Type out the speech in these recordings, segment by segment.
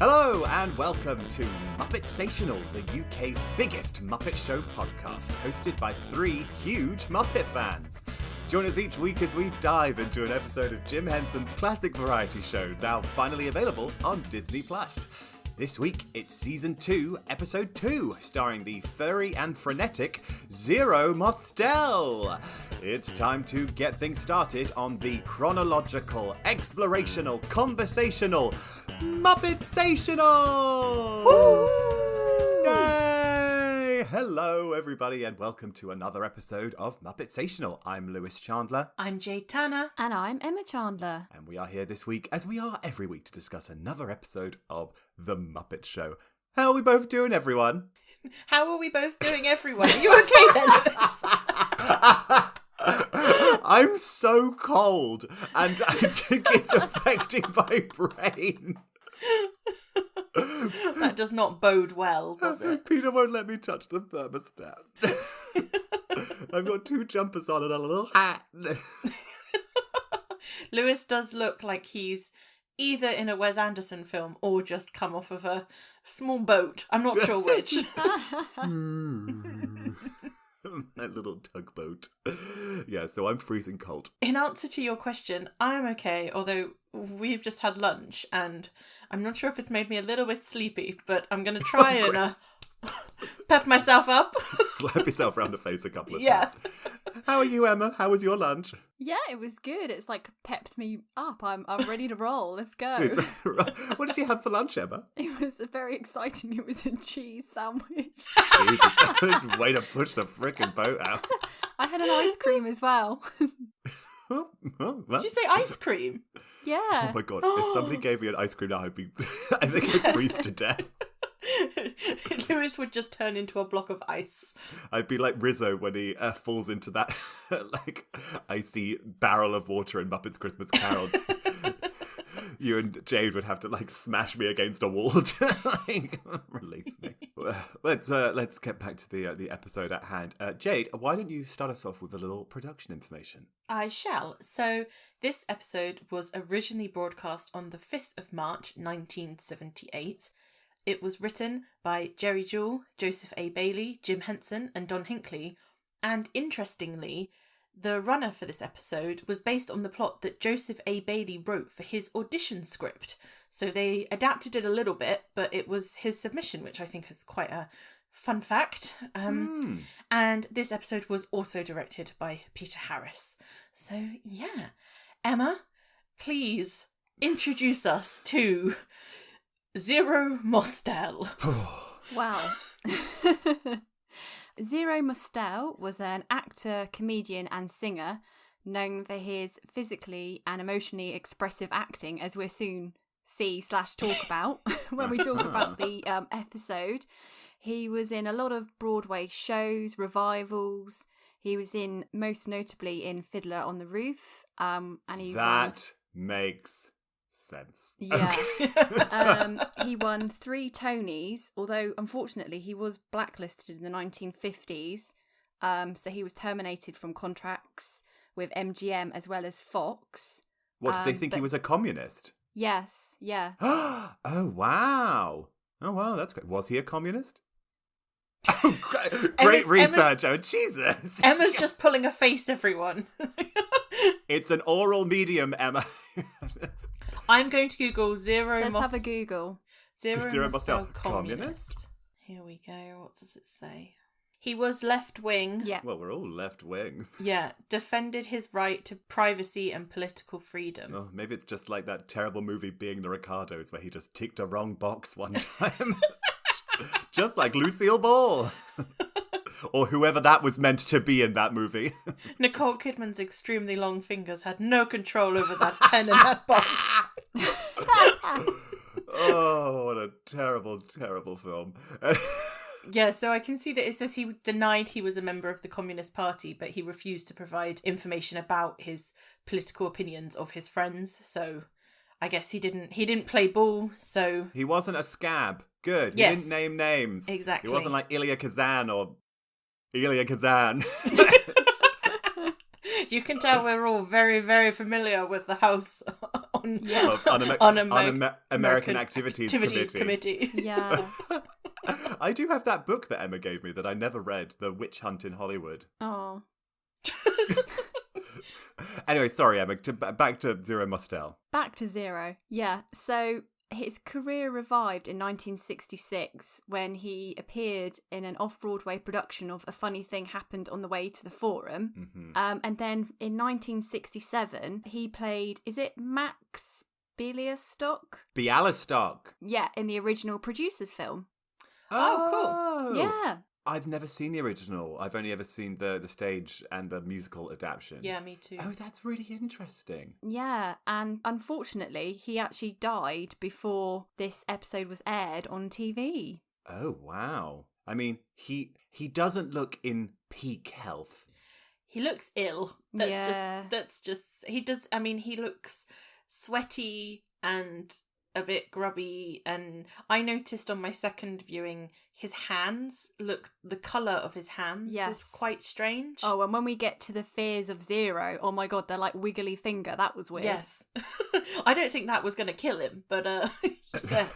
Hello and welcome to Muppetsational, the UK's biggest Muppet Show podcast, hosted by three huge Muppet fans. Join us each week as we dive into an episode of Jim Henson's classic variety show, now finally available on Disney+. This week, it's Season 2, Episode 2, starring the furry and frenetic Zero Mostel. It's time to get things started on the chronological, explorational, conversational Muppetsational! Woo! Yay! Hello, everybody, and welcome to another episode of Muppetsational. I'm Lewis Chandler. I'm Jade Tanner. And I'm Emma Chandler. And we are here this week, as we are every week, to discuss another episode of The Muppet Show. How are we both doing, everyone? How are we both doing, everyone? Are you okay then, Lewis? I'm so cold, and I think it's affecting my brain. That does not bode well, does it? Peter won't let me touch the thermostat. I've got two jumpers on and a little hat. Lewis does look like he's either in a Wes Anderson film or just come off of a small boat. I'm not sure which. My little tugboat. Yeah, so I'm freezing cold. In answer to your question, I'm okay, although we've just had lunch and I'm not sure if it's made me a little bit sleepy, but I'm going to try and pep myself up. Slap yourself around the face a couple of Yeah. times. How are you, Emma? How was your lunch? Yeah, it was good. It's like pepped me up. I'm ready to roll. Let's go. What did you have for lunch, Emma? It was very exciting. It was a cheese sandwich. Jesus, way to push the frickin' boat out. I had an ice cream as well. What? Did you say ice cream? Yeah. Oh my god, if somebody gave me an ice cream now, I think I'd freeze to death. Lewis would just turn into a block of ice. I'd be like Rizzo when he falls into that like icy barrel of water in Muppet's Christmas Carol. You and Jade would have to like smash me against a wall to like release me. Let's get back to the episode at hand. Jade, why don't you start us off with a little production information? I shall. So this episode was originally broadcast on the 5th of March 1978. It was written by Jerry Jewell, Joseph A. Bailey, Jim Henson and Don Hinckley, and interestingly, the runner for this episode was based on the plot that Joseph A. Bailey wrote for his audition script. So they adapted it a little bit, but it was his submission, which I think is quite a fun fact. And this episode was also directed by Peter Harris. So yeah, Emma, please introduce us to Zero Mostel. Wow. Zero Mostel was an actor, comedian and singer known for his physically and emotionally expressive acting, as we'll soon see/talk about when we talk about the episode. He was in a lot of Broadway shows, revivals. He was in, most notably, in Fiddler on the Roof. And he makes sense. Yeah. Okay. He won 3 Tonys, although unfortunately he was blacklisted in the 1950s. So he was terminated from contracts with MGM as well as Fox. What, did they think he was a communist? Yes, yeah. Oh, wow. Oh, wow, that's great. Was he a communist? Oh, great research. Oh, Jesus. Emma's just pulling a face, everyone. It's an oral medium, Emma. I'm going to Google Zero Let's have a Google. Zero Mostel, Mostel communist. Here we go. What does it say? He was left-wing. Yeah. Well, we're all left-wing. Yeah. Defended his right to privacy and political freedom. Oh, maybe it's just like that terrible movie Being the Ricardos where he just ticked a wrong box one time. Just like Lucille Ball. Or whoever that was meant to be in that movie. Nicole Kidman's extremely long fingers had no control over that pen in that box. Oh, what a terrible, terrible film. Yeah, so I can see that it says he denied he was a member of the Communist Party, but he refused to provide information about his political opinions of his friends. So I guess he didn't play ball, so... He wasn't a scab. Good. He Yes. didn't name names. Exactly. He wasn't like Ilya Kazan or Ilya Kazan. You can tell we're all very, very familiar with the house on Yes. American Activities Committee. Yeah. I do have that book that Emma gave me that I never read, The Witch Hunt in Hollywood. Oh. Anyway, sorry, Emma. Back to Zero Mostel. Back to Zero. Yeah. So his career revived in 1966 when he appeared in an off-Broadway production of A Funny Thing Happened on the Way to the Forum. Mm-hmm. And then in 1967, he played, is it Max Bialystock? Bialystock. Yeah, in the original Producers film. Oh, cool. Yeah. I've never seen the original. I've only ever seen the stage and the musical adaptation. Yeah, me too. Oh, that's really interesting. Yeah, and unfortunately, he actually died before this episode was aired on TV. Oh, wow. I mean, he doesn't look in peak health. He looks ill. He does. I mean, he looks sweaty and a bit grubby, and I noticed on my second viewing the colour of his hands was quite strange. Oh, and when we get to the fears of Zero, oh my god, they're like wiggly finger. That was weird. Yes. I don't think that was going to kill him, but yeah.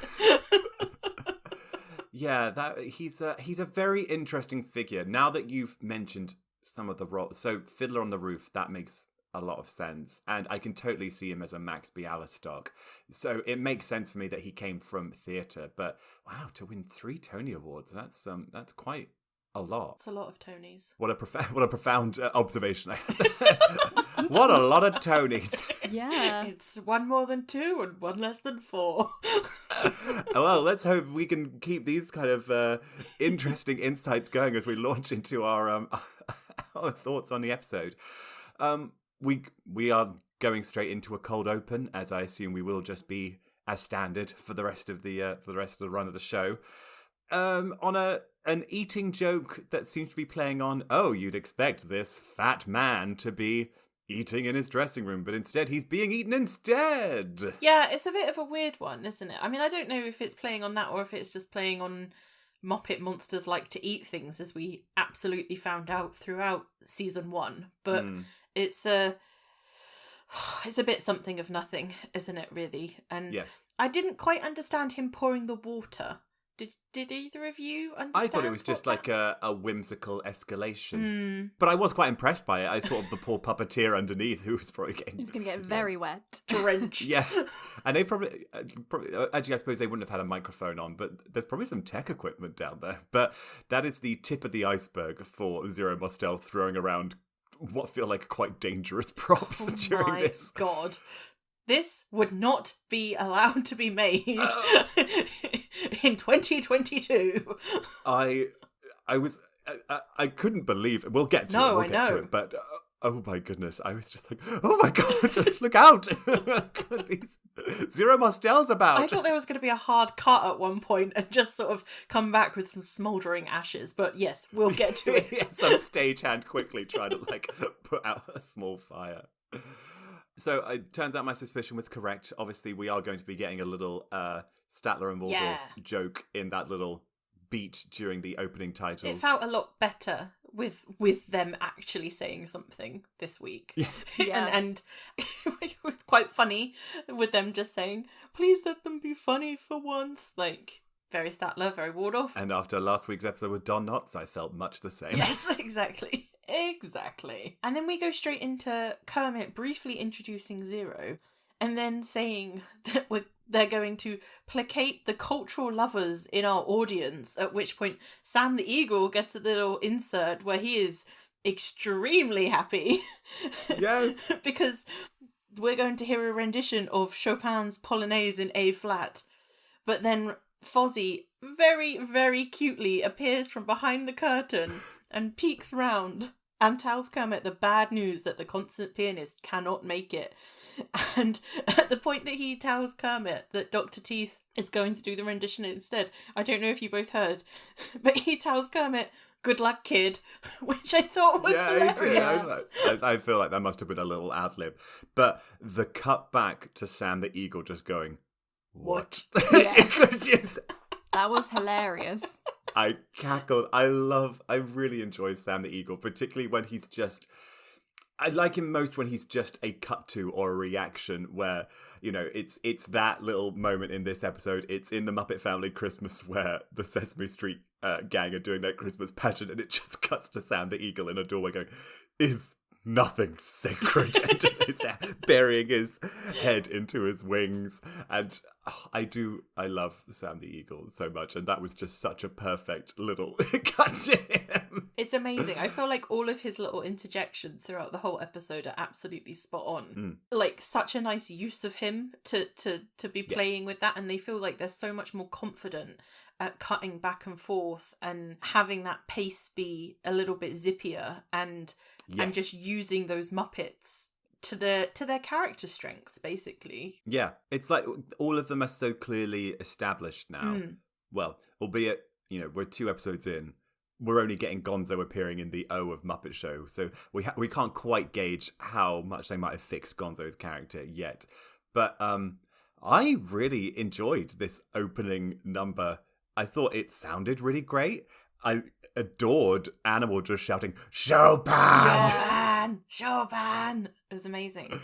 Yeah, he's a very interesting figure. Now that you've mentioned some of the roles, so Fiddler on the Roof, that makes a lot of sense, and I can totally see him as a Max Bialystock. So it makes sense for me that he came from theatre. But wow, to win 3 Tony Awards, that's quite a lot. It's a lot of Tonys. What a profound observation I had. What a lot of Tonys. Yeah, it's 1 more than 2 and 1 less than 4. Well, let's hope we can keep these kind of interesting insights going as we launch into our thoughts on the episode. We are going straight into a cold open, as I assume we will just be as standard for the rest of the run of the show. On an eating joke that seems to be playing on. Oh, you'd expect this fat man to be eating in his dressing room, but instead he's being eaten instead. Yeah, it's a bit of a weird one, isn't it? I mean, I don't know if it's playing on that or if it's just playing on Muppet monsters like to eat things, as we absolutely found out throughout season 1. But it's a bit something of nothing, isn't it, really? And yes. I didn't quite understand him pouring the water. Did either of you understand? I thought it was just like a whimsical escalation. But I was quite impressed by it. I thought of the poor puppeteer underneath who was probably getting... He's going to get very wet. Drenched. Yeah. And they probably... Actually, I suppose they wouldn't have had a microphone on, but there's probably some tech equipment down there. But that is the tip of the iceberg for Zero Mostel throwing around what feel like quite dangerous props during this. Oh my God. This would not be allowed to be made in 2022. I couldn't believe it. We'll get to it. We'll get to it. But oh my goodness, I was just like, oh my God, look out! These Zero Mostel's about. I thought there was going to be a hard cut at one point and just sort of come back with some smouldering ashes. But yes, we'll get to it. Yeah, some stagehand quickly trying to put out a small fire. So it turns out my suspicion was correct. Obviously, we are going to be getting a little Statler and Waldorf joke in that little beat during the opening titles. It felt a lot better with them actually saying something this week. Yes. Yeah. and it was quite funny with them just saying, please let them be funny for once. Like, very Statler, very Waldorf. And after last week's episode with Don Knotts, I felt much the same. Yes, exactly. Exactly. And then we go straight into Kermit briefly introducing Zero and then saying that they're going to placate the cultural lovers in our audience, at which point Sam the Eagle gets a little insert where he is extremely happy. Yes. Because we're going to hear a rendition of Chopin's Polonaise in A flat. But then Fozzie very, very cutely appears from behind the curtain and peeks round and tells Kermit the bad news that the concert pianist cannot make it. And at the point that he tells Kermit that Dr. Teeth is going to do the rendition instead, I don't know if you both heard, but he tells Kermit, good luck, kid, which I thought was hilarious. I feel like that must have been a little ad-lib. But the cut back to Sam the Eagle just going, what? Yes. That was hilarious. I cackled. I really enjoy Sam the Eagle, particularly when he's just I like him most when he's just a cut to or a reaction where, you know, it's that little moment in this episode. It's in the Muppet Family Christmas where the Sesame Street gang are doing their Christmas pageant, and it just cuts to Sam the Eagle in a doorway going, "Is nothing sacred?" and just burying his head into his wings. And I love Sam the Eagle so much, and that was just such a perfect little cut to him. It's amazing. I feel like all of his little interjections throughout the whole episode are absolutely spot on. Like, such a nice use of him to be playing with that, and they feel like they're so much more confident at cutting back and forth and having that pace be a little bit zippier and just using those Muppets to their character strengths, basically. Yeah, it's like all of them are so clearly established now. Well, albeit, you know, we're 2 episodes in. We're only getting Gonzo appearing in the O of Muppet Show, so we can't quite gauge how much they might have fixed Gonzo's character yet. But I really enjoyed this opening number. I thought it sounded really great. I adored Animal just shouting, "Chopin! Chopin! Chopin!" It was amazing.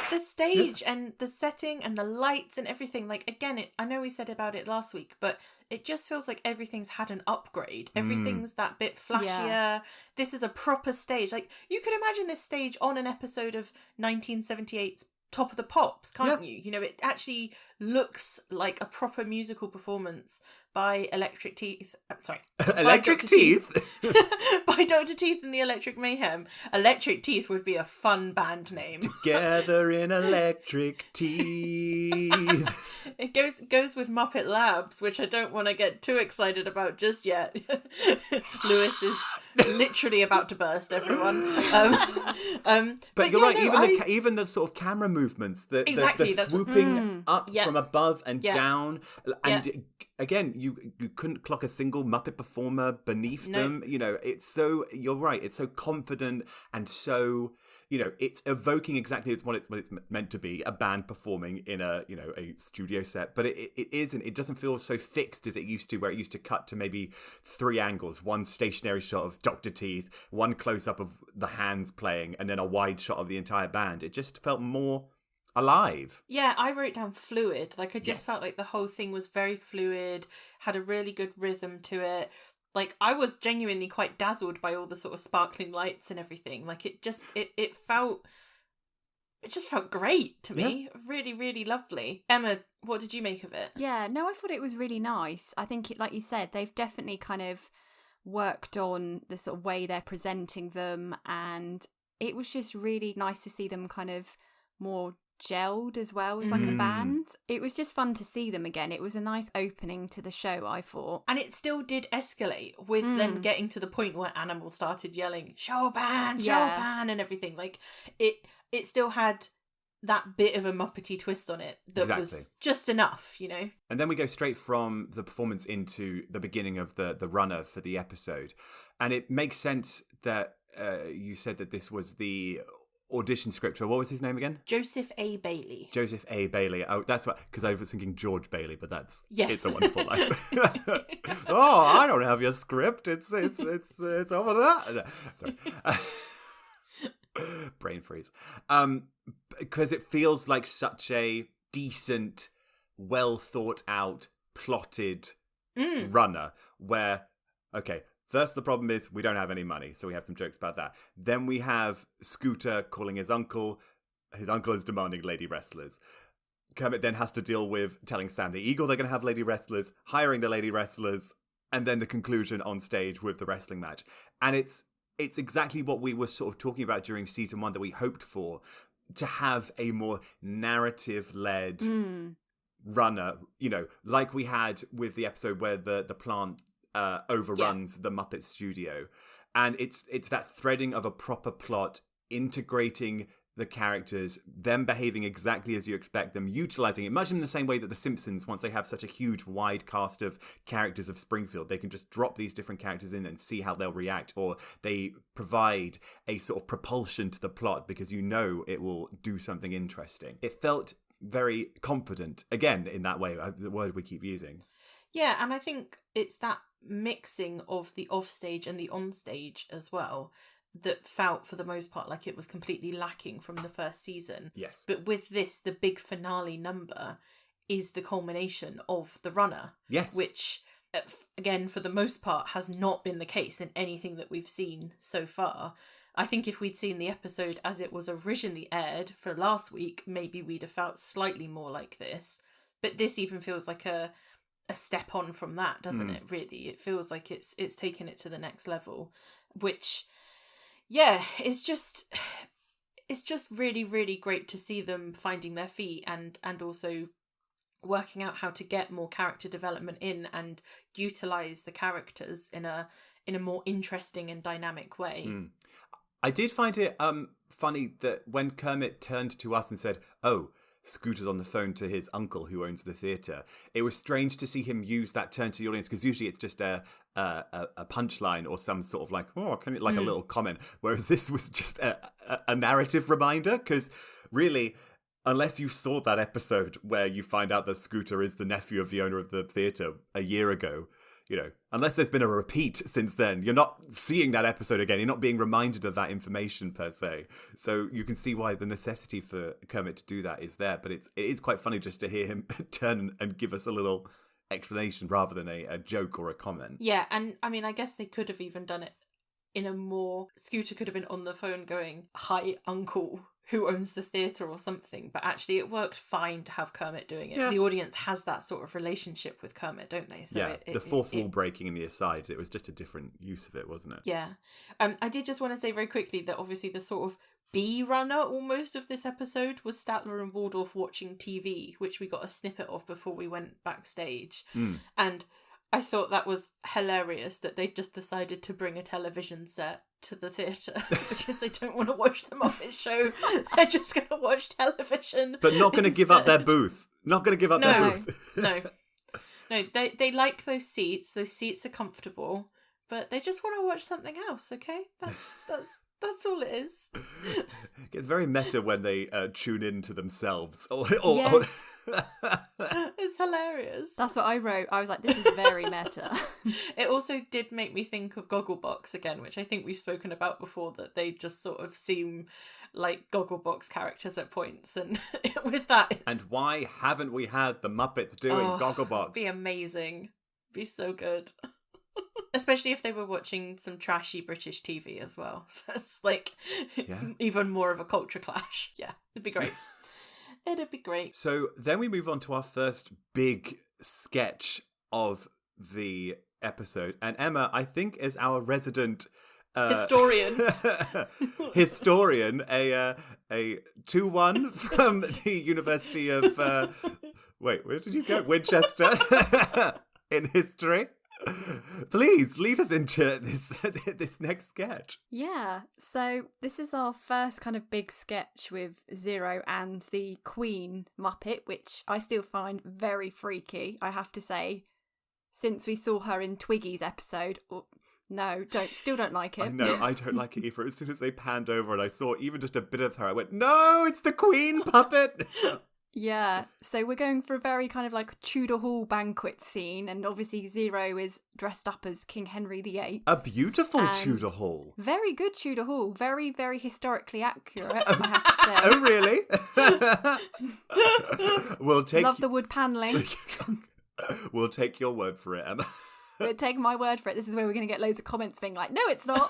The stage and the setting and the lights and everything, like, again, I know we said about it last week, but it just feels like everything's had an upgrade. Everything's that bit flashier. Yeah. This is a proper stage. Like, you could imagine this stage on an episode of 1978's Top of the Pops, can't you? You know, it actually looks like a proper musical performance by Electric Teeth. Electric Teeth? By Dr. Teeth and the Electric Mayhem. Electric Teeth would be a fun band name. Together in Electric Teeth. It goes with Muppet Labs, which I don't want to get too excited about just yet. Lewis is literally about to burst, everyone. But you're right, even the sort of camera movements, the swooping up from above and down, and again, you couldn't clock a single Muppet performer beneath them. You know, you're right, it's so confident and so, you know, it's evoking exactly what it's meant to be, a band performing in a studio set, but it doesn't feel so fixed as it used to, where it used to cut to maybe 3 angles, one stationary shot of Dr. Teeth, one close-up of the hands playing, and then a wide shot of the entire band. It just felt more alive. Yeah, I wrote down fluid. Like, I just felt like the whole thing was very fluid, had a really good rhythm to it. Like, I was genuinely quite dazzled by all the sort of sparkling lights and everything. Like, it just felt great to me. Really, really lovely. Emma, what did you make of it? Yeah, no, I thought it was really nice. I think, like you said, they've definitely kind of worked on the sort of way they're presenting them, and it was just really nice to see them kind of more gelled as well as like a band. It was just fun to see them again. It was a nice opening to the show, I thought. And it still did escalate with them getting to the point where Animal started yelling Chopin, Chopin and everything. Like, it still had that bit of a Muppety twist on it that was just enough, you know. And then we go straight from the performance into the beginning of the runner for the episode, and it makes sense that you said that this was the audition script. What was his name again? Joseph A. Bailey. Joseph A. Bailey. Oh, that's what, because I was thinking George Bailey, but that's It's a Wonderful Life. Oh, I don't have your script. It's over there. Sorry. Brain freeze. Because it feels like such a decent, well thought out, plotted runner where, okay, first, the problem is we don't have any money, so we have some jokes about that. Then we have Scooter calling his uncle. His uncle is demanding lady wrestlers. Kermit then has to deal with telling Sam the Eagle they're going to have lady wrestlers, hiring the lady wrestlers, and then the conclusion on stage with the wrestling match. And it's exactly what we were sort of talking about during season 1 that we hoped for, to have a more narrative-led runner, you know, like we had with the episode where the plant overruns the Muppet studio. And it's that threading of a proper plot, integrating the characters, them behaving exactly as you expect them, utilising it, much in the same way that The Simpsons, once they have such a huge, wide cast of characters of Springfield, they can just drop these different characters in and see how they'll react, or they provide a sort of propulsion to the plot because you know it will do something interesting. It felt very confident, again, in that way, the word we keep using. Yeah, and I think it's that mixing of the offstage and the onstage as well that felt, for the most part, like it was completely lacking from the first season. Yes. But with this, the big finale number is the culmination of the runner. Yes. Which, again, for the most part, has not been the case in anything that we've seen so far. I think if we'd seen the episode as it was originally aired for last week, maybe we'd have felt slightly more like this. But this even feels like a step on from that, doesn't it, really? It feels like it's taken it to the next level, which... yeah, it's just really, really great to see them finding their feet and also working out how to get more character development in and utilise the characters in a more interesting and dynamic way. I did find it funny that when Kermit turned to us and said, "Oh, Scooter's on the phone to his uncle who owns the theatre," it was strange to see him use that turn to the audience, because usually it's just a punchline or some sort of like, a little comment, whereas this was just a narrative reminder, because really, unless you saw that episode where you find out that Scooter is the nephew of the owner of the theatre a year ago, unless there's been a repeat since then, you're not seeing that episode again. You're not being reminded of that information per se. So you can see why the necessity for Kermit to do that is there. But it is quite funny just to hear him turn and give us a little explanation rather than a joke or a comment. Yeah, and I mean, I guess they could have even done it in a more... Scooter could have been on the phone going, "Hi, uncle, who owns the theatre," or something, but actually it worked fine to have Kermit doing it. Yeah. The audience has that sort of relationship with Kermit, don't they? So yeah, the fourth wall breaking in the asides, it was just a different use of it, wasn't it? Yeah. I did just want to say very quickly that obviously the sort of B-runner almost of this episode was Statler and Waldorf watching TV, which we got a snippet of before we went backstage. And I thought that was hilarious that they just decided to bring a television set to the theatre because they don't want to watch the Muppet Show. They're just going to watch television. But not going to give up their booth. Not going to give up their booth. No, they like those seats. Those seats are comfortable, but they just want to watch something else, okay? That's all it is. It gets very meta when they tune in to themselves. Yes. It's hilarious. That's what I wrote. I was like, this is very meta. It also did make me think of Gogglebox again, which I think we've spoken about before, that they just sort of seem like Gogglebox characters at points. And with that... And why haven't we had the Muppets doing Gogglebox? It'd be amazing. It'd be so good. Especially if they were watching some trashy British TV as well. So it's like even more of a culture clash. Yeah, it'd be great. It'd be great. So then we move on to our first big sketch of the episode. And Emma, I think, is our resident... historian, a 2-1 from the University of... wait, where did you go? Winchester in history. Please lead us into this next sketch. Yeah, so this is our first kind of big sketch with Zero and the Queen Muppet, which I still find very freaky, I have to say, since we saw her in Twiggy's episode. No, still don't like it. No, I don't like it either. As soon as they panned over and I saw even just a bit of her, I went, no, it's the Queen puppet. Yeah, so we're going for a very kind of like Tudor Hall banquet scene, and obviously Zero is dressed up as King Henry VIII. A beautiful Tudor Hall. Very good Tudor Hall. Very, very historically accurate, I have to say. Oh, really? Love the wood panelling. We'll take your word for it, Emma. Take my word for it. This is where we're going to get loads of comments being like, no, it's not.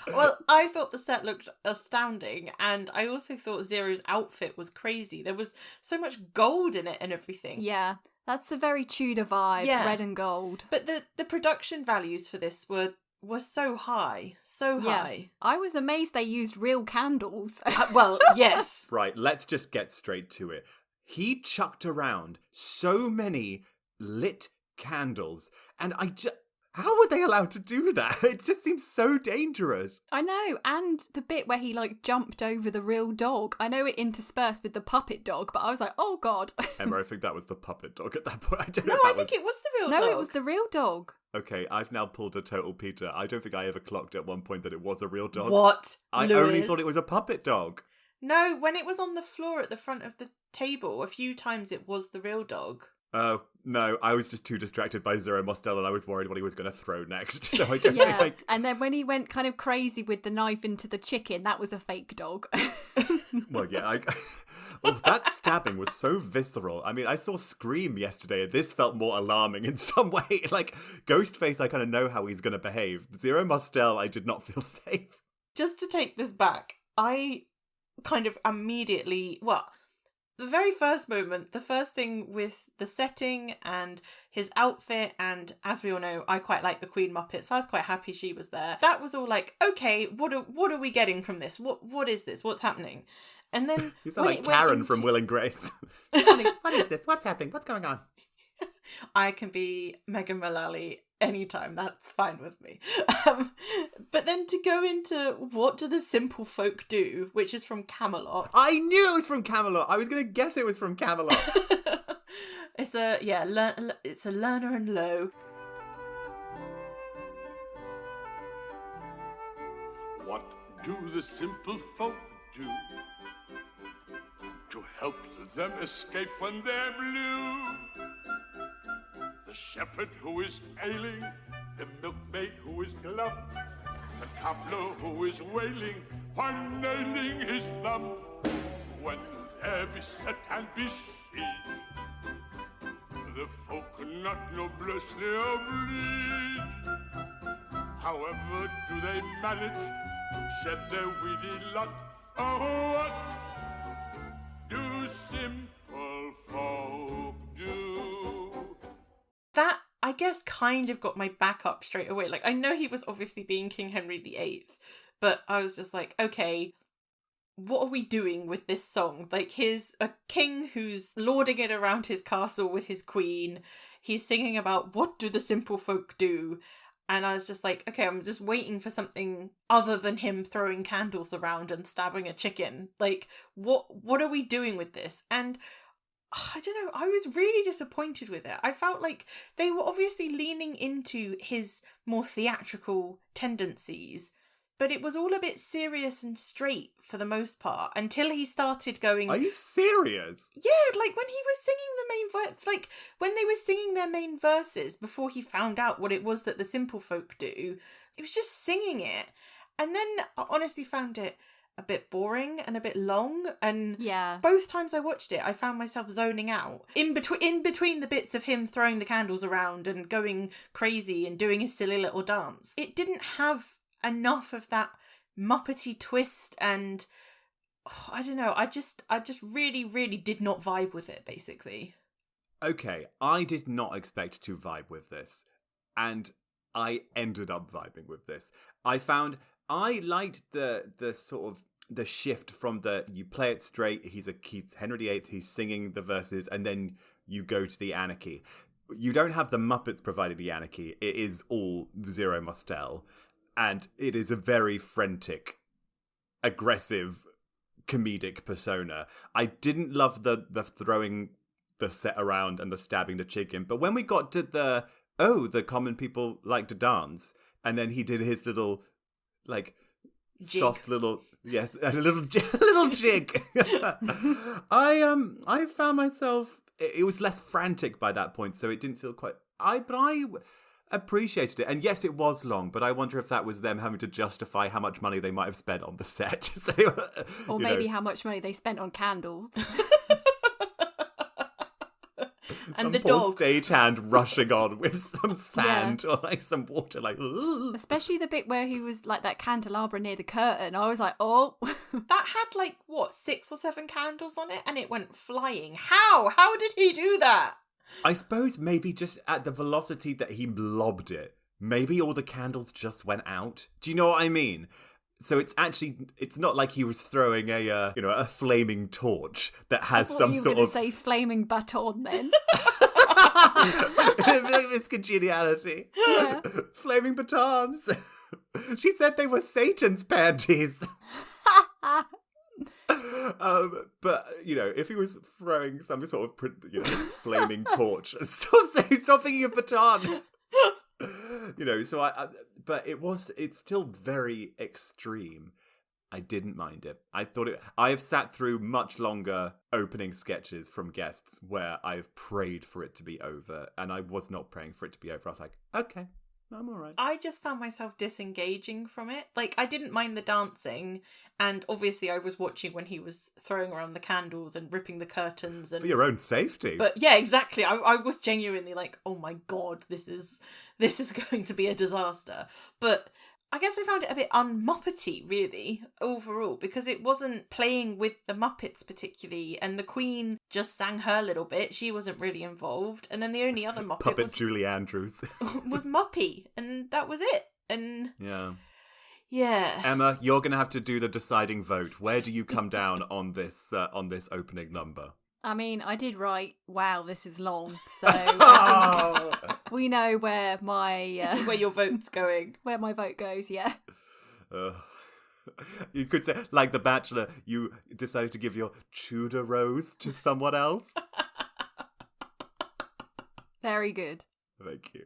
Well, I thought the set looked astounding, and I also thought Zero's outfit was crazy. There was so much gold in it and everything. Yeah, that's a very Tudor vibe, red and gold. But the production values for this were so high, so high. I was amazed they used real candles. Well, yes. Right, let's just get straight to it. He chucked around so many lit candles, and How were they allowed to do that? It just seems so dangerous. I know, and the bit where he jumped over the real dog. I know it interspersed with the puppet dog, but I was like, oh god. Emma, I think that was the puppet dog at that point. I don't know. No, if I that think was... it was the real dog. No, it was the real dog. Okay, I've now pulled a total Peter. I don't think I ever clocked at one point that it was a real dog. What? I Lewis? only thought it was a puppet dog. No, when it was on the floor at the front of the table, a few times it was the real dog. Oh, no, I was just too distracted by Zero Mostel and I was worried what he was going to throw next. So I don't Yeah, think... and then when he went kind of crazy with the knife into the chicken, that was a fake dog. Well, yeah, well, that stabbing was so visceral. I mean, I saw Scream yesterday, and this felt more alarming in some way. Like, Ghostface, I kind of know how he's going to behave. Zero Mostel, I did not feel safe. Just to take this back, I kind of immediately, well, the very first moment, the first thing with the setting and his outfit, and as we all know, I quite like the Queen Muppet, so I was quite happy she was there. That was all like, okay, what are we getting from this? What is this? What's happening? And then You sound like Karen from Will and Grace. What is this? What's happening? What's going on? I can be Megan Mullally anytime, that's fine with me. But then to go into what do the simple folk do, which is from Camelot. I knew it was from Camelot. I was going to guess it was from Camelot. It's a Learner and Low. What do the simple folk do to help them escape when they're blue? The shepherd who is ailing, the milkmaid who is glum, the cobbler who is wailing while nailing his thumb. When there be set and be she, the folk not noblessly oblige. However do they manage, shed their weedy lot? Oh, what do simple folk do? That, I guess, kind of got my back up straight away. Like, I know he was obviously being King Henry VIII, but I was just like, okay, what are we doing with this song? Like, here's a king who's lording it around his castle with his queen. He's singing about what do the simple folk do? And I was just like, okay, I'm just waiting for something other than him throwing candles around and stabbing a chicken. Like, what are we doing with this? And I don't know, I was really disappointed with it. I felt like they were obviously leaning into his more theatrical tendencies, but it was all a bit serious and straight for the most part until he started going... Are you serious? Yeah, like when he was singing the main like when they were singing their main verses before he found out what it was that the simple folk do, he was just singing it. And then I honestly found it a bit boring and a bit long, and Yeah. both times I watched it I found myself zoning out in between the bits of him throwing the candles around and going crazy and doing his silly little dance. It didn't have enough of that Muppety twist, and I don't know, I just really did not vibe with it, basically. Okay, I did not expect to vibe with this, and I ended up vibing with this. I liked the sort of the shift from the you play it straight, he's Henry VIII, he's singing the verses, and then you go to the anarchy. You don't have the Muppets providing the anarchy, it is all Zero Mostel, and it is a very frantic, aggressive, comedic persona. I didn't love the throwing the set around and the stabbing the chicken, but when we got to the common people like to dance, and then he did his little like jig. Soft little a little jig. I found myself, it was less frantic by that point, so it didn't feel quite. I appreciated it, and yes, it was long, but I wonder if that was them having to justify how much money they might have spent on the set. So, Or maybe how much money they spent on candles. Some and the poor dog stagehand rushing on with some sand or like some water, like. Ugh. Especially the bit where he was like that candelabra near the curtain. I was like, oh. that had like 6 or 7 candles on it, and it went flying. How did he do that? I suppose maybe just at the velocity that he lobbed it, maybe all the candles just went out. Do you know what I mean? So it's not like he was throwing a flaming torch that has some you were sort going of. to say flaming baton then. Miss Congeniality. Yeah. Flaming batons. She said they were Satan's panties. But if he was throwing some sort of flaming torch, stop thinking of baton. But it's still very extreme. I didn't mind it. I have sat through much longer opening sketches from guests where I've prayed for it to be over, and I was not praying for it to be over. I was like, okay, I'm all right. I just found myself disengaging from it. Like, I didn't mind the dancing, and obviously I was watching when he was throwing around the candles and ripping the curtains. And for your own safety. But yeah, exactly. I was genuinely like, oh my God, this is going to be a disaster. But I guess I found it a bit un-Muppety, really, overall, because it wasn't playing with the Muppets particularly, and the Queen just sang her little bit. She wasn't really involved, and then the only other Muppet Puppet Julie Andrews was Muppy, and that was it. And yeah. Emma, you're gonna have to do the deciding vote. Where do you come down on this opening number? I mean, I did write, wow, this is long. So I think we know where my... where your vote's going. Where my vote goes, yeah. You could say, like The Bachelor, you decided to give your Tudor rose to someone else. Very good. Thank you.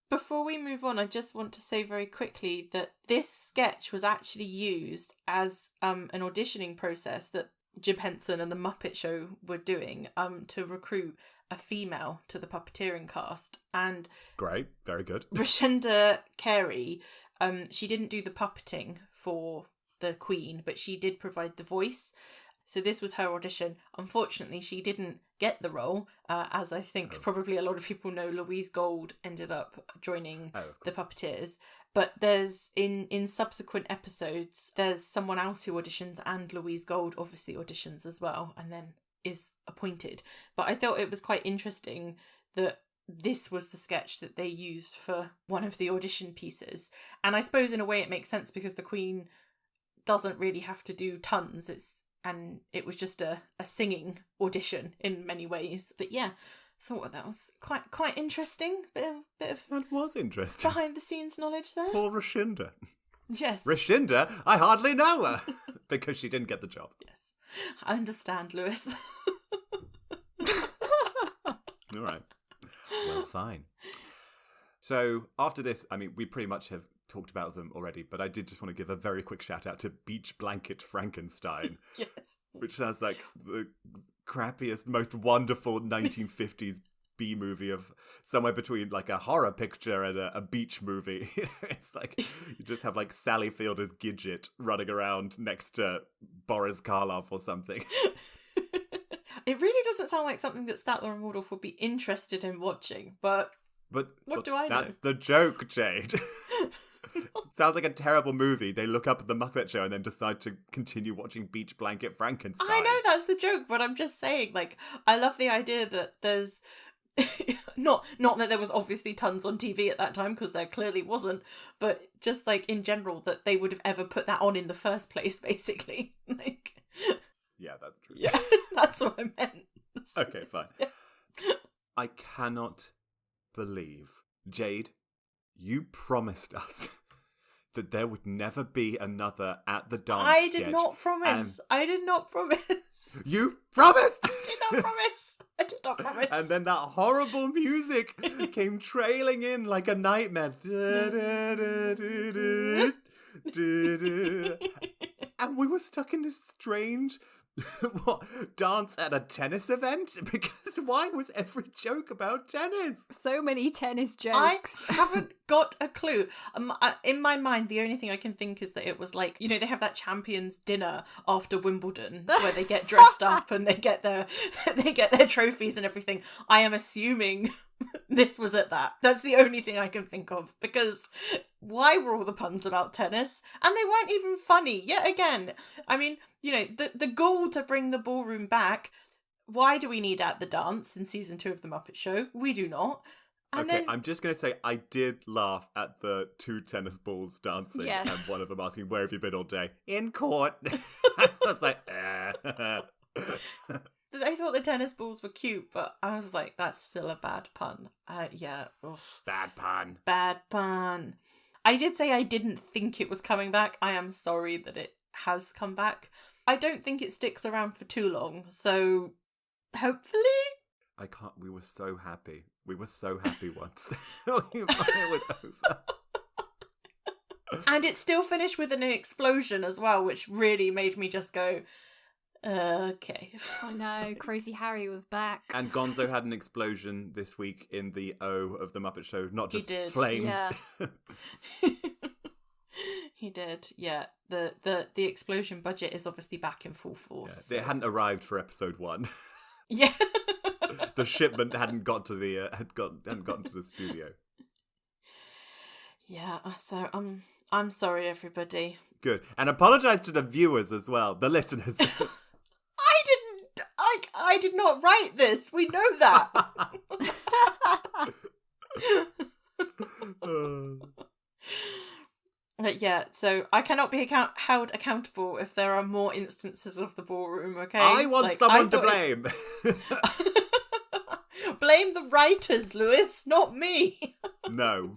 Before we move on, I just want to say very quickly that this sketch was actually used as an auditioning process that Jim Henson and the Muppet Show were doing to recruit a female to the puppeteering cast. And great, very good. Rashenda Carey, she didn't do the puppeting for the Queen, but she did provide the voice. So this was her audition. Unfortunately, she didn't get the role, as I think probably a lot of people know. Louise Gold ended up joining the puppeteers. But there's, in subsequent episodes, there's someone else who auditions, and Louise Gold obviously auditions as well, and then is appointed. But I thought it was quite interesting that this was the sketch that they used for one of the audition pieces. And I suppose in a way it makes sense because the Queen doesn't really have to do tons. And it was just a singing audition in many ways. But yeah, thought that was quite interesting. Bit of that was interesting. Behind the scenes knowledge there. Poor Rashenda. Yes. Rashenda, I hardly know her because she didn't get the job. Yes, I understand, Lewis. All right. Well, fine. So after this, I mean, we pretty much have talked about them already, but I did just want to give a very quick shout out to Beach Blanket Frankenstein. Yes. Which sounds like the crappiest, most wonderful 1950s B movie of somewhere between like a horror picture and a beach movie. It's like you just have like Sally Fielder's Gidget running around next to Boris Karloff or something. It really doesn't sound like something that Statler and Waldorf would be interested in watching, but what do I know? That's the joke, Jade. Sounds like a terrible movie. They look up at the Muppet Show and then decide to continue watching Beach Blanket Frankenstein. I know that's the joke, but I'm just saying, like, I love the idea that there's not that there was obviously tons on TV at that time, because there clearly wasn't, but just like in general that they would have ever put that on in the first place, basically. Like, yeah, that's true. Yeah, that's what I meant. Okay, fine. Yeah. I cannot believe, Jade, you promised us that there would never be another At the Dance I sketch, did not promise. I did not promise. You promised! I did not promise. I did not promise. And then that horrible music came trailing in like a nightmare. And we were stuck in this strange dance at a tennis event? Because why was every joke about tennis? So many tennis jokes. I haven't got a clue. In my mind, the only thing I can think is that it was like, they have that champions dinner after Wimbledon where they get dressed up and they get their trophies and everything. I am assuming this was at that. That's the only thing I can think of, because why were all the puns about tennis? And they weren't even funny. Yet again, I mean, the goal to bring the ballroom back, why do we need At the Dance in season 2 of The Muppet Show? We do not. And okay, then... I'm just going to say I did laugh at the 2 tennis balls dancing, yes. And one of them asking, "Where have you been all day?" "In court." I was like, I thought the tennis balls were cute, but I was like, that's still a bad pun. Yeah. Oof. Bad pun. Bad pun. I did say I didn't think it was coming back. I am sorry that it has come back. I don't think it sticks around for too long, so hopefully. I can't. We were so happy. We were so happy once. It was over. And it still finished with an explosion as well, which really made me just go, okay. I know, Crazy Harry was back. And Gonzo had an explosion this week in the O of the Muppet Show, not just flames. Yeah. He did, yeah. The explosion budget is obviously back in full force. Yeah, it hadn't arrived for episode 1. Yeah. The shipment hadn't got to the hadn't gotten to the studio. Yeah, so I'm sorry, everybody. Good, and apologise to the viewers as well, the listeners. I did not write this. We know that. Yeah, so I cannot be held accountable if there are more instances of the ballroom, okay? I want someone to blame. Blame the writers, Lewis, not me. No.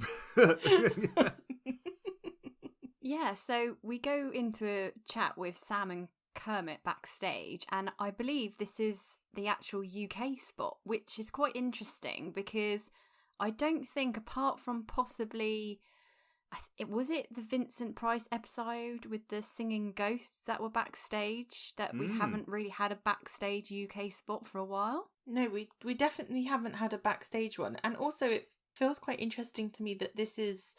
Yeah, so we go into a chat with Sam and Kermit backstage, and I believe this is the actual UK spot, which is quite interesting because I don't think, apart from possibly, was it the Vincent Price episode with the singing ghosts that were backstage, that we haven't really had a backstage UK spot for a while? No, we definitely haven't had a backstage one. And also it feels quite interesting to me that this is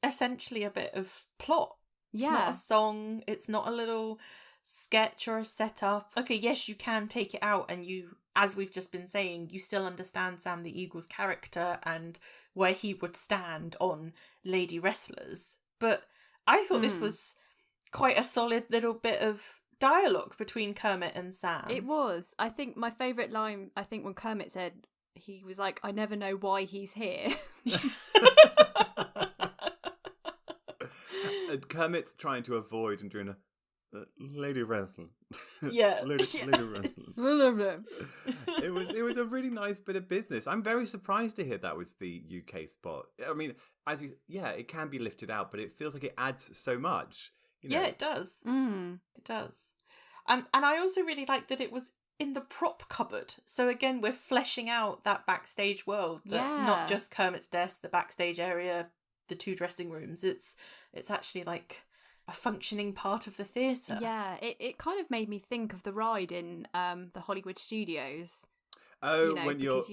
essentially a bit of plot. Yeah. It's not a song, it's not a little sketch or a setup. Okay, yes, you can take it out and you, as we've just been saying, you still understand Sam the Eagle's character and where he would stand on lady wrestlers. But I thought this was quite a solid little bit of dialogue between Kermit and Sam. It was. I think my favourite line, when Kermit said, he was like, I never know why he's here. Kermit's trying to avoid and doing a lady wrestle. Yeah. lady wrestle. It was a really nice bit of business. I'm very surprised to hear that was the UK spot. I mean, it can be lifted out, but it feels like it adds so much. You know? Yeah, it does. It does. And I also really like that it was in the prop cupboard. So again, we're fleshing out that backstage world. That's not just Kermit's desk, the backstage area, the 2 dressing rooms. It's actually like a functioning part of the theatre. Yeah, it kind of made me think of the ride in the Hollywood Studios. Oh, when you're...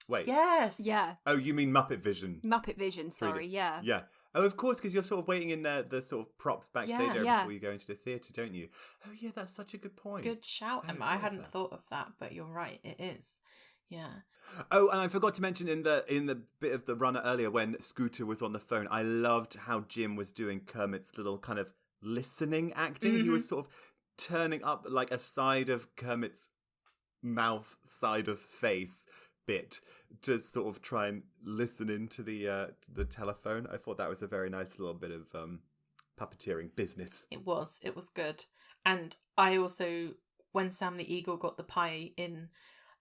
Wait. Yes. Yeah. Oh, you mean Muppet Vision? Muppet Vision, sorry, yeah. Yeah. Oh, of course, because you're sort of waiting in the sort of props backstage area before you go into the theatre, don't you? Oh, yeah, that's such a good point. Good shout, Emma. I hadn't thought of that, but you're right, it is. Yeah. Oh, and I forgot to mention in the bit of the runner earlier when Scooter was on the phone, I loved how Jim was doing Kermit's little kind of listening acting. He was sort of turning up like a side of Kermit's mouth, side of face bit to sort of try and listen into the telephone. I thought that was a very nice little bit of puppeteering business. It was good. And I also, when Sam the Eagle got the pie in,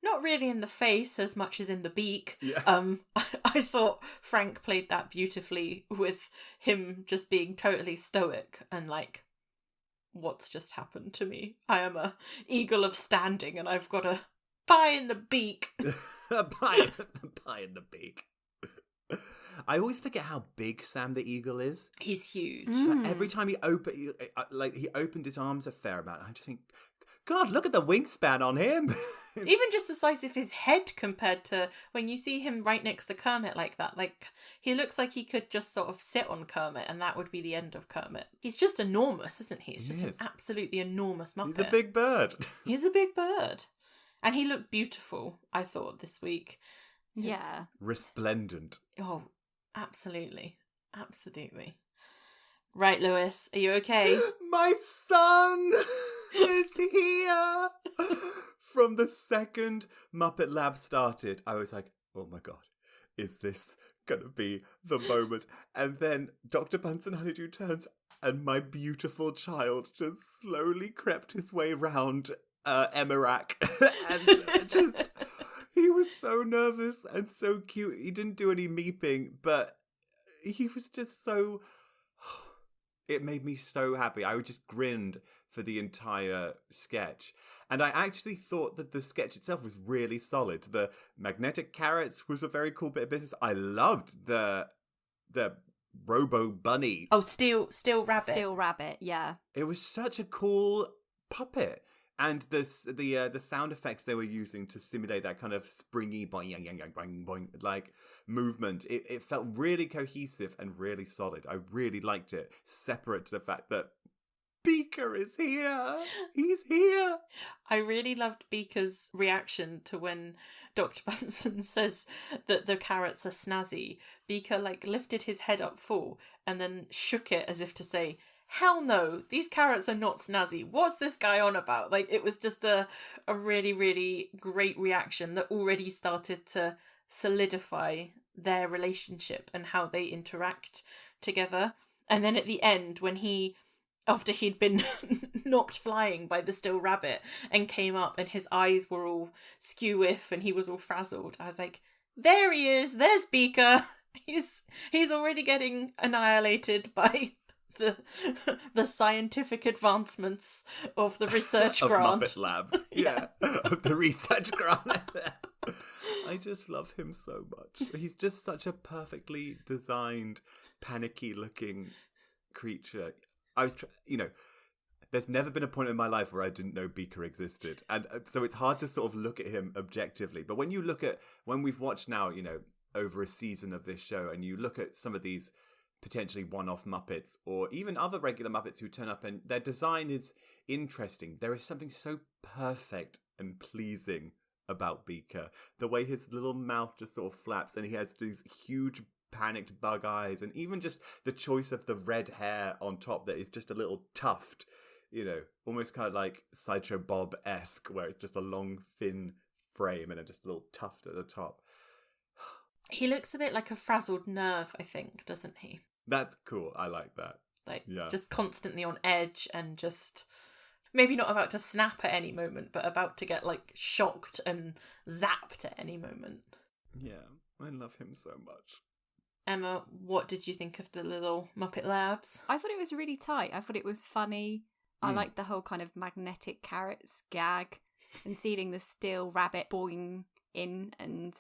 not really in the face as much as in the beak, I thought Frank played that beautifully with him just being totally stoic and like, what's just happened to me? I am a eagle of standing and I've got a pie in the beak. A pie in the beak. I always forget how big Sam the Eagle is. He's huge. Like every time he opened his arms a fair amount, I just think, God, look at the wingspan on him. Even just the size of his head compared to when you see him right next to Kermit like that. Like, he looks like he could just sort of sit on Kermit and that would be the end of Kermit. He's just enormous, isn't he? He's just an absolutely enormous Muppet. He's a big bird. He's a big bird. And he looked beautiful, I thought, this week. Yeah. Resplendent. Oh, absolutely. Absolutely. Right, Lewis, are you okay? My son is here! From the second Muppet Lab started, I was like, oh my God, is this going to be the moment? And then Dr. Bunsen Honeydew turns and my beautiful child just slowly crept his way round Emirac. And just, he was so nervous and so cute. He didn't do any meeping, but he was just so... It made me so happy. I just grinned for the entire sketch. And I actually thought that the sketch itself was really solid. The magnetic carrots was a very cool bit of business. I loved the Robo Bunny. Oh, Steel Rabbit. Steel Rabbit, yeah. It was such a cool puppet. And the sound effects they were using to simulate that kind of springy boing, boing, boing, boing, boing, like movement, it felt really cohesive and really solid. I really liked it, separate to the fact that Beaker is here. He's here. I really loved Beaker's reaction to when Dr. Bunsen says that the carrots are snazzy. Beaker lifted his head up full and then shook it as if to say, hell no, these carrots are not snazzy. What's this guy on about? It was just a really, really great reaction that already started to solidify their relationship and how they interact together. And then at the end, when after he'd been knocked flying by the Steel Rabbit and came up and his eyes were all skew-whiff and he was all frazzled, I was like, there he is, there's Beaker. He's already getting annihilated by the scientific advancements of the research of grant. Muppet Labs. Yeah. Of the research grant. I just love him so much. He's just such a perfectly designed, panicky looking creature. There's never been a point in my life where I didn't know Beaker existed. And so it's hard to sort of look at him objectively. But when we've watched now, over a season of this show, and you look at some of these potentially one-off Muppets or even other regular Muppets who turn up and their design is interesting. There is something so perfect and pleasing about Beaker. The way his little mouth just sort of flaps and he has these huge panicked bug eyes, and even just the choice of the red hair on top that is just a little tuft, almost kind of like Sideshow Bob-esque, where it's just a long thin frame and then just a little tuft at the top. He looks a bit like a frazzled nerve, I think, doesn't he? That's cool. I like that. Just constantly on edge and just maybe not about to snap at any moment, but about to get shocked and zapped at any moment. Yeah, I love him so much. Emma, what did you think of the little Muppet Labs? I thought it was really tight. I thought it was funny. I liked the whole kind of magnetic carrots gag and seeing the Steel Rabbit boing in, and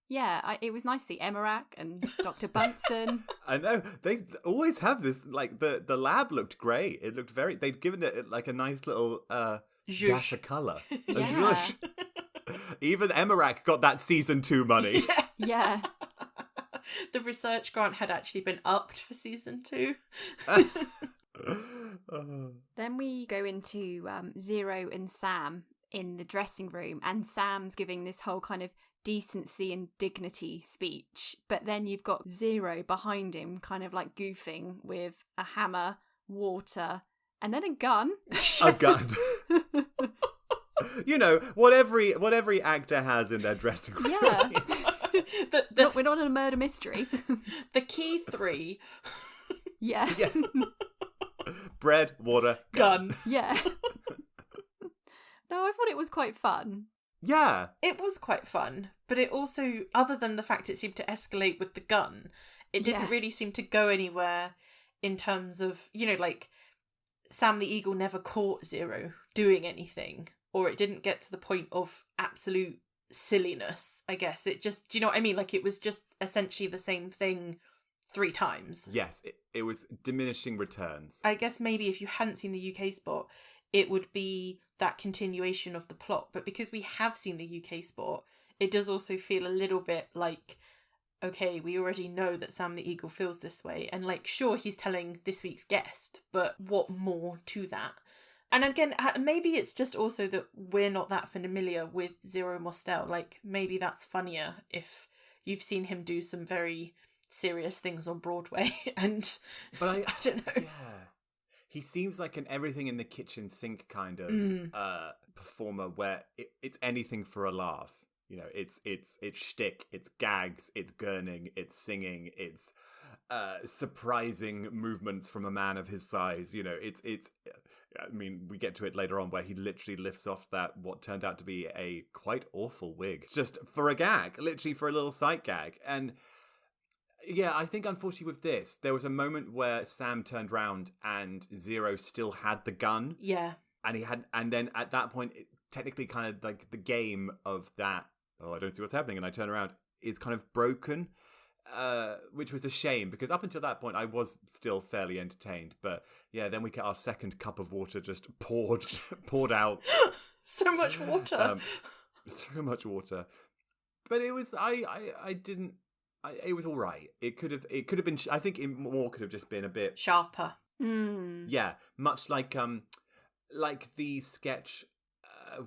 yeah, it was nice to see Emirac and Dr. Bunsen. I know, they always have this, the lab looked great. It looked they'd given it a nice little dash of colour. Yeah. Even Emirac got that season 2 money. Yeah. The research grant had actually been upped for season 2. Then we go into Zero and Sam in the dressing room, and Sam's giving this whole kind of decency and dignity speech, but then you've got Zero behind him kind of goofing with a hammer, water, and then a gun. A gun. What every actor has in their dressing room. Yeah. We're not in a murder mystery. The key 3. Yeah. Bread, water, gun. Yeah. No, I thought it was quite fun. Yeah. It was quite fun, but it also, other than the fact it seemed to escalate with the gun, it didn't really seem to go anywhere in terms of, Sam the Eagle never caught Zero doing anything, or it didn't get to the point of absolute silliness, I guess. It just, do you know what I mean? It was just essentially the same thing 3 times. Yes, it was diminishing returns. I guess maybe if you hadn't seen the UK spot, it would be that continuation of the plot. But because we have seen the UK spot, it does also feel a little bit okay, we already know that Sam the Eagle feels this way. And sure, he's telling this week's guest, but what more to that? And again, maybe it's just also that we're not that familiar with Zero Mostel. Maybe that's funnier if you've seen him do some very serious things on Broadway. But I don't know. Yeah. He seems like an everything in the kitchen sink kind of performer where it's anything for a laugh. It's shtick, it's gags, it's gurning, it's singing, it's surprising movements from a man of his size. You know, it's. I mean, we get to it later on where he literally lifts off that what turned out to be a quite awful wig, just for a gag, literally for a little sight gag. And yeah, I think unfortunately with this, there was a moment where Sam turned round and Zero still had the gun. Yeah. And then at that point, technically kind of like the game of that, oh, I don't see what's happening, and I turn around, is kind of broken. Which was a shame, because up until that point I was still fairly entertained. But yeah, then we get our second cup of water just poured out. So much water. So much water. But it was it was all right. It could have been. I think it more could have just been a bit sharper. Yeah, much like the sketch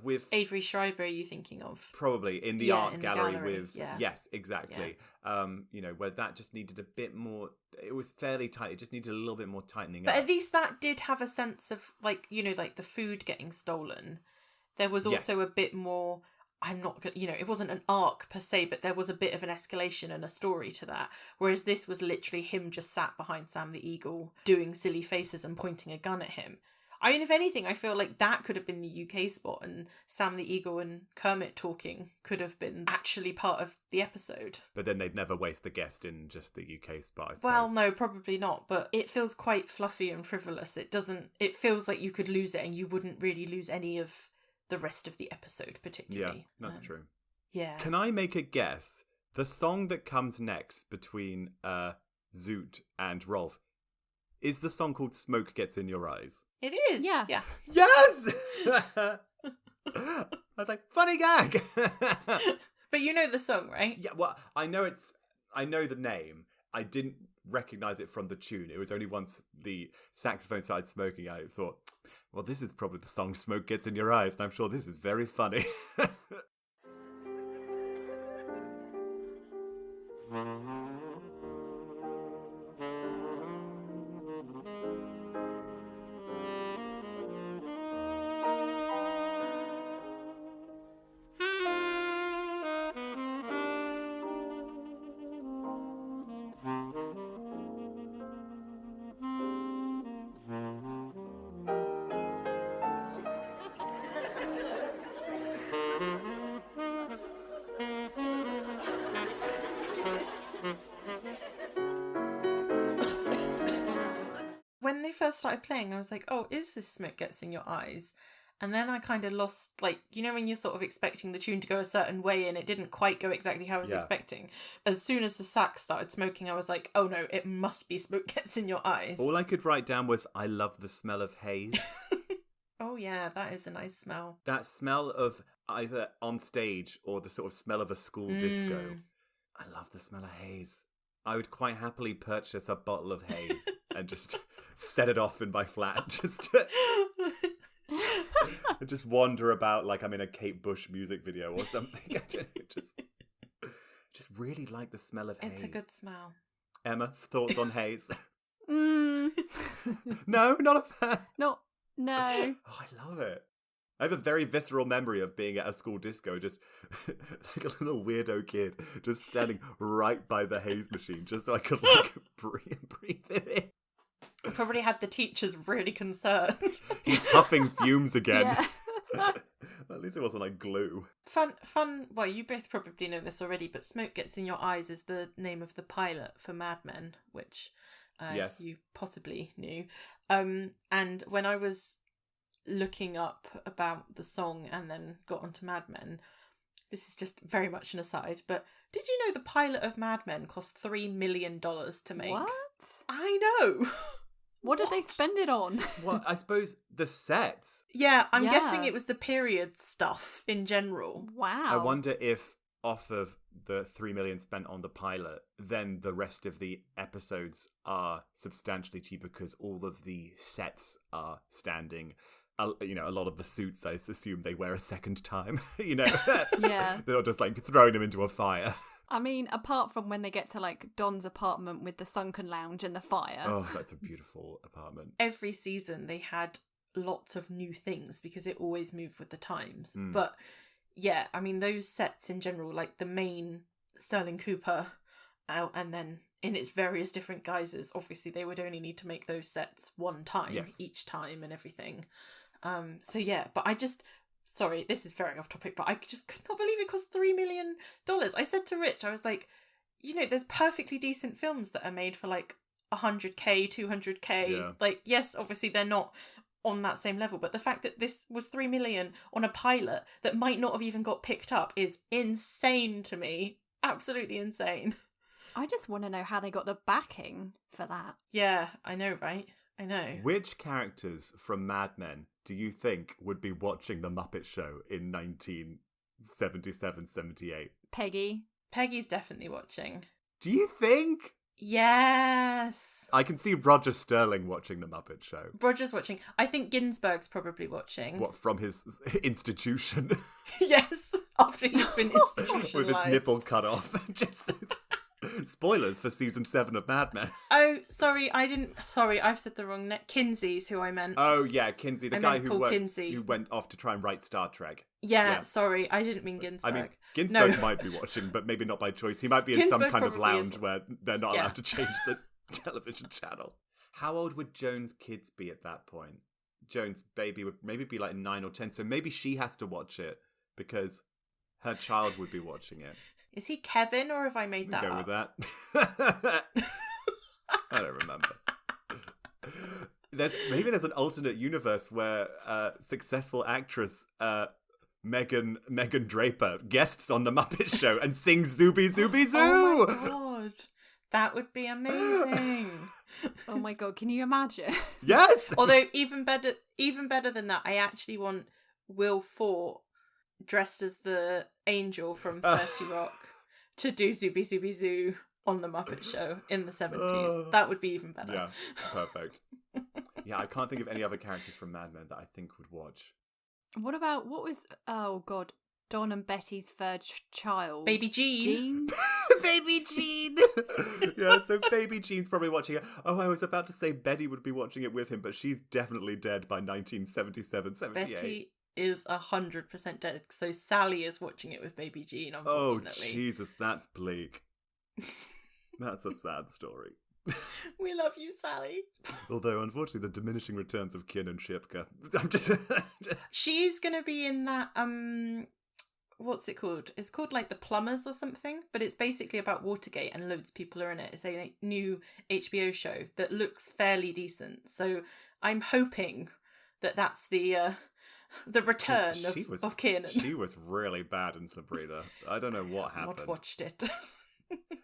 with Avery Schreiber. Are you thinking of? Probably in the art gallery with yeah. Yes, exactly. Yeah. You know, where that just needed a bit more. It was fairly tight. It just needed a little bit more tightening up. But at least that did have a sense of, like, you know, like the food getting stolen. There was also a bit more. I'm not gonna, you know, it wasn't an arc per se, but there was a bit of an escalation and a story to that. Whereas this was literally him just sat behind Sam the Eagle doing silly faces and pointing a gun at him. I mean, if anything, I feel like that could have been the UK spot, and Sam the Eagle and Kermit talking could have been actually part of the episode. But then they'd never waste the guest in just the UK spot, I suppose. Well, no, probably not, but it feels quite fluffy and frivolous. It feels like you could lose it and you wouldn't really lose any of the rest of the episode, particularly. Yeah, that's true. Yeah. Can I make a guess? The song that comes next between Zoot and Rolf, is the song called Smoke Gets in Your Eyes? It is. Yeah. Yes! I was like, funny gag! But you know the song, right? Yeah, well, I know the name. I didn't recognise it from the tune. It was only once the saxophone started smoking, I thought, well, this is probably the song Smoke Gets in Your Eyes, and I'm sure this is very funny. When they first started playing, I was like, oh, is this Smoke Gets in Your Eyes? And then I kind of lost, like, you know when you're sort of expecting the tune to go a certain way and it didn't quite go exactly how I was expecting? As soon as the sax started smoking, I was like, oh no, it must be Smoke Gets in Your Eyes. All I could write down was, I love the smell of haze. Oh yeah, that is a nice smell. That smell of either on stage or the sort of smell of a school disco. I love the smell of haze. I would quite happily purchase a bottle of haze and just set it off in my flat. Just wander about like I'm in a Kate Bush music video or something. I don't know, just really like the smell of haze. It's a good smell. Emma, thoughts on haze? No, not a fan. no. Oh, I love it. I have a very visceral memory of being at a school disco, just like a little weirdo kid, just standing right by the haze machine, just so I could like breathe in it. Probably had the teachers really concerned. He's huffing fumes again. Yeah. At least it wasn't like glue. Fun. Well, you both probably know this already, but Smoke Gets in Your Eyes is the name of the pilot for Mad Men, which yes, you possibly knew. And when I was looking up about the song and then got onto Mad Men, this is just very much an aside, but did you know the pilot of Mad Men cost $3 million to make? What? I know. What did they spend it on? Well, I suppose the sets. Yeah, I'm guessing it was the period stuff in general. Wow. I wonder if off of the $3 million spent on the pilot, then the rest of the episodes are substantially cheaper because all of the sets are standing. You know, a lot of the suits, I assume they wear a second time. You know, Yeah. They're not just like throwing them into a fire. I mean, apart from when they get to like Don's apartment with the sunken lounge and the fire. Oh, that's a beautiful apartment. Every season they had lots of new things because it always moved with the times. But yeah, I mean, those sets in general, like the main Sterling Cooper out, and then in its various different guises. Obviously, they would only need to make those sets one time, each time and everything. So yeah, but sorry, this is very off topic, but I just could not believe it cost $3 million. I said to Rich, I was like, there's perfectly decent films that are made for like 100k, 200k. Yeah. Like, yes, obviously they're not on that same level, but the fact that this was 3 million on a pilot that might not have even got picked up is insane to me. Absolutely insane. I just want to know how they got the backing for that. Yeah, I know, right? I know. Which characters from Mad Men do you think would be watching The Muppet Show in 1977-78? Peggy. Peggy's definitely watching. Do you think? Yes. I can see Roger Sterling watching The Muppet Show. Roger's watching. I think Ginsberg's probably watching. What, from his institution? Yes, after he's been institutionalized. With his nipple cut off. Just spoilers for season 7 of Mad Men. Oh, sorry, I've said the wrong name. Kinsey's who I meant. Oh, yeah, Kinsey, the guy who Kinsey. who went off to try and write Star Trek. Yeah, sorry, I didn't mean Ginsberg. I mean, Ginsberg might be watching, but maybe not by choice. He might be in some kind of lounge where they're not allowed to change the television channel. How old would Joan's kids be at that point? Joan's baby would maybe be like 9 or 10, so maybe she has to watch it because her child would be watching it. Is he Kevin, or have I made that Go up? with that. I don't remember. There's an alternate universe where successful actress Megan Draper guests on the Muppet Show and sings Zooby Zooby Zoo. Oh my god, that would be amazing. Oh my god, can you imagine? Yes. Although even better than that, I actually want Will Forte dressed as the angel from 30 Rock to do Zooby Zooby Zoo on the Muppet Show in the 70s. That would be even better. Yeah, perfect. Yeah, I can't think of any other characters from Mad Men that I think would watch. What was Don and Betty's third child? Baby Jean. Baby Jean. Yeah, so Baby Jean's probably watching it. Oh, I was about to say Betty would be watching it with him, but she's definitely dead by 1977-78. Betty is 100% dead, so Sally is watching it with Baby Jean, unfortunately. Oh, Jesus, that's bleak. That's a sad story. We love you, Sally. Although, unfortunately, the diminishing returns of Kin and Shipka. She's going to be in that, what's it called? It's called, like, The Plumbers or something, but it's basically about Watergate and loads of people are in it. It's a new HBO show that looks fairly decent. So I'm hoping that that's the return of Kiernan. She was really bad in Sabrina. I don't know what happened. Not watched it.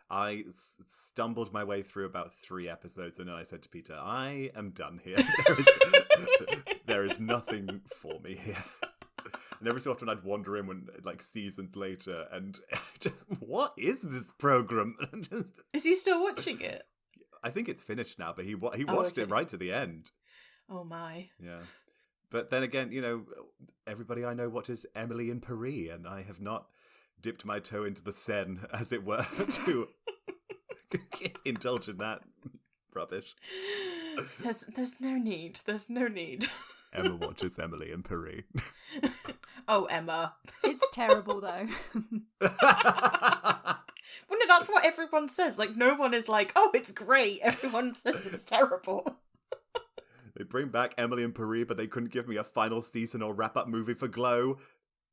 I stumbled my way through about 3 episodes and then I said to Peter, I am done here. There is nothing for me here. And every so often I'd wander in when, like, seasons later and just, what is this program? Is he still watching it? I think it's finished now, but he watched it right to the end. Oh my. Yeah. But then again, everybody I know watches Emily in Paris, and I have not dipped my toe into the Seine, as it were, to indulge in that rubbish. There's no need. There's no need. Emma watches Emily in Paris. Oh, Emma. It's terrible, though. Well, no, that's what everyone says. Like, no one is like, oh, it's great. Everyone says it's terrible. They bring back Emily in Paris, but they couldn't give me a final season or wrap-up movie for Glow.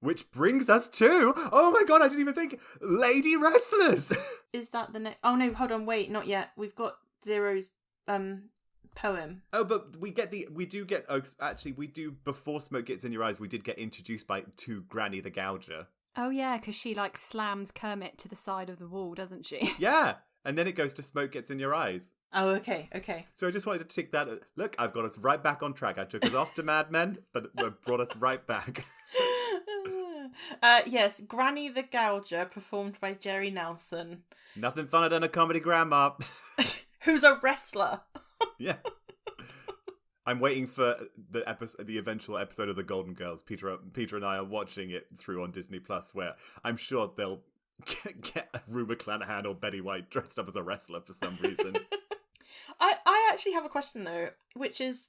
Which brings us to, oh my god, I didn't even think, Lady Wrestlers. Is that the next? Oh no, hold on, wait, not yet. We've got Zero's poem. Oh, but we do, before Smoke Gets in Your Eyes, we did get introduced to Granny the Gouger. Oh yeah, because she, like, slams Kermit to the side of the wall, doesn't she? Yeah, and then it goes to Smoke Gets in Your Eyes. Oh, okay. So I just wanted to tick that. Look, I've got us right back on track. I took us off to Mad Men, but it brought us right back. Yes, Granny the Gouger, performed by Jerry Nelson. Nothing funner than a comedy grandma. Who's a wrestler. Yeah. I'm waiting for the eventual episode of The Golden Girls. Peter and I are watching it through on Disney Plus, where I'm sure they'll get Rue McClanahan or Betty White dressed up as a wrestler for some reason. I actually have a question, though, which is,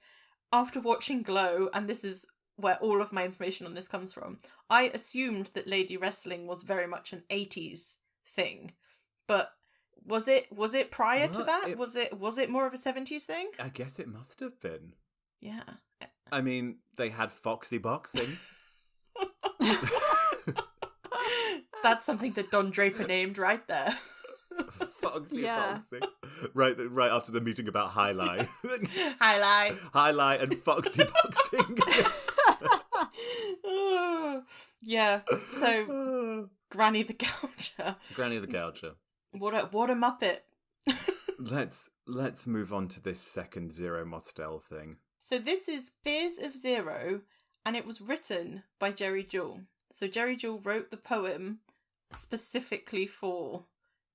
after watching Glow, and this is where all of my information on this comes from, I assumed that lady wrestling was very much an 80s thing. But Was it prior to Well, that? Was it more of a 70s thing? I guess it must have been. Yeah. I mean, they had Foxy Boxing. That's something that Don Draper named right there. Foxy Yeah. Boxing. Right after the meeting about Highlight. Highlight. Highlight and Foxy Boxing. Yeah. So Granny the Gouger. Granny the Gouger. What a Muppet. Let's move on to this second Zero Mostel thing. So this is Fears of Zero, and it was written by Jerry Jewell. So Jerry Jewell wrote the poem specifically for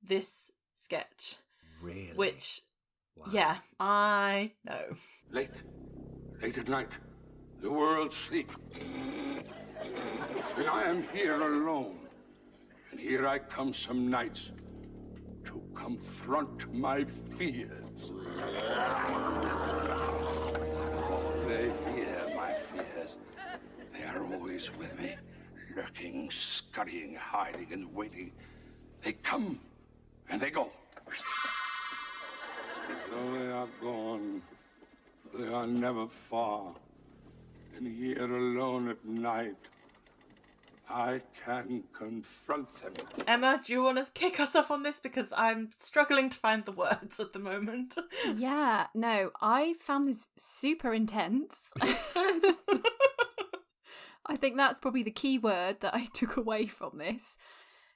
this sketch. Really? Which, Wow. yeah, I know. Late at night, the world sleep. And I am here alone. And here I come some nights to confront my fears. Oh, they hear my fears. They are always with me, lurking, scurrying, hiding, and waiting. They come and they go. Though they are gone, they are never far. And here alone at night, I can confront them. Emma, do you want to kick us off on this? Because I'm struggling to find the words at the moment. Yeah, no, I found this super intense. I think that's probably the key word that I took away from this.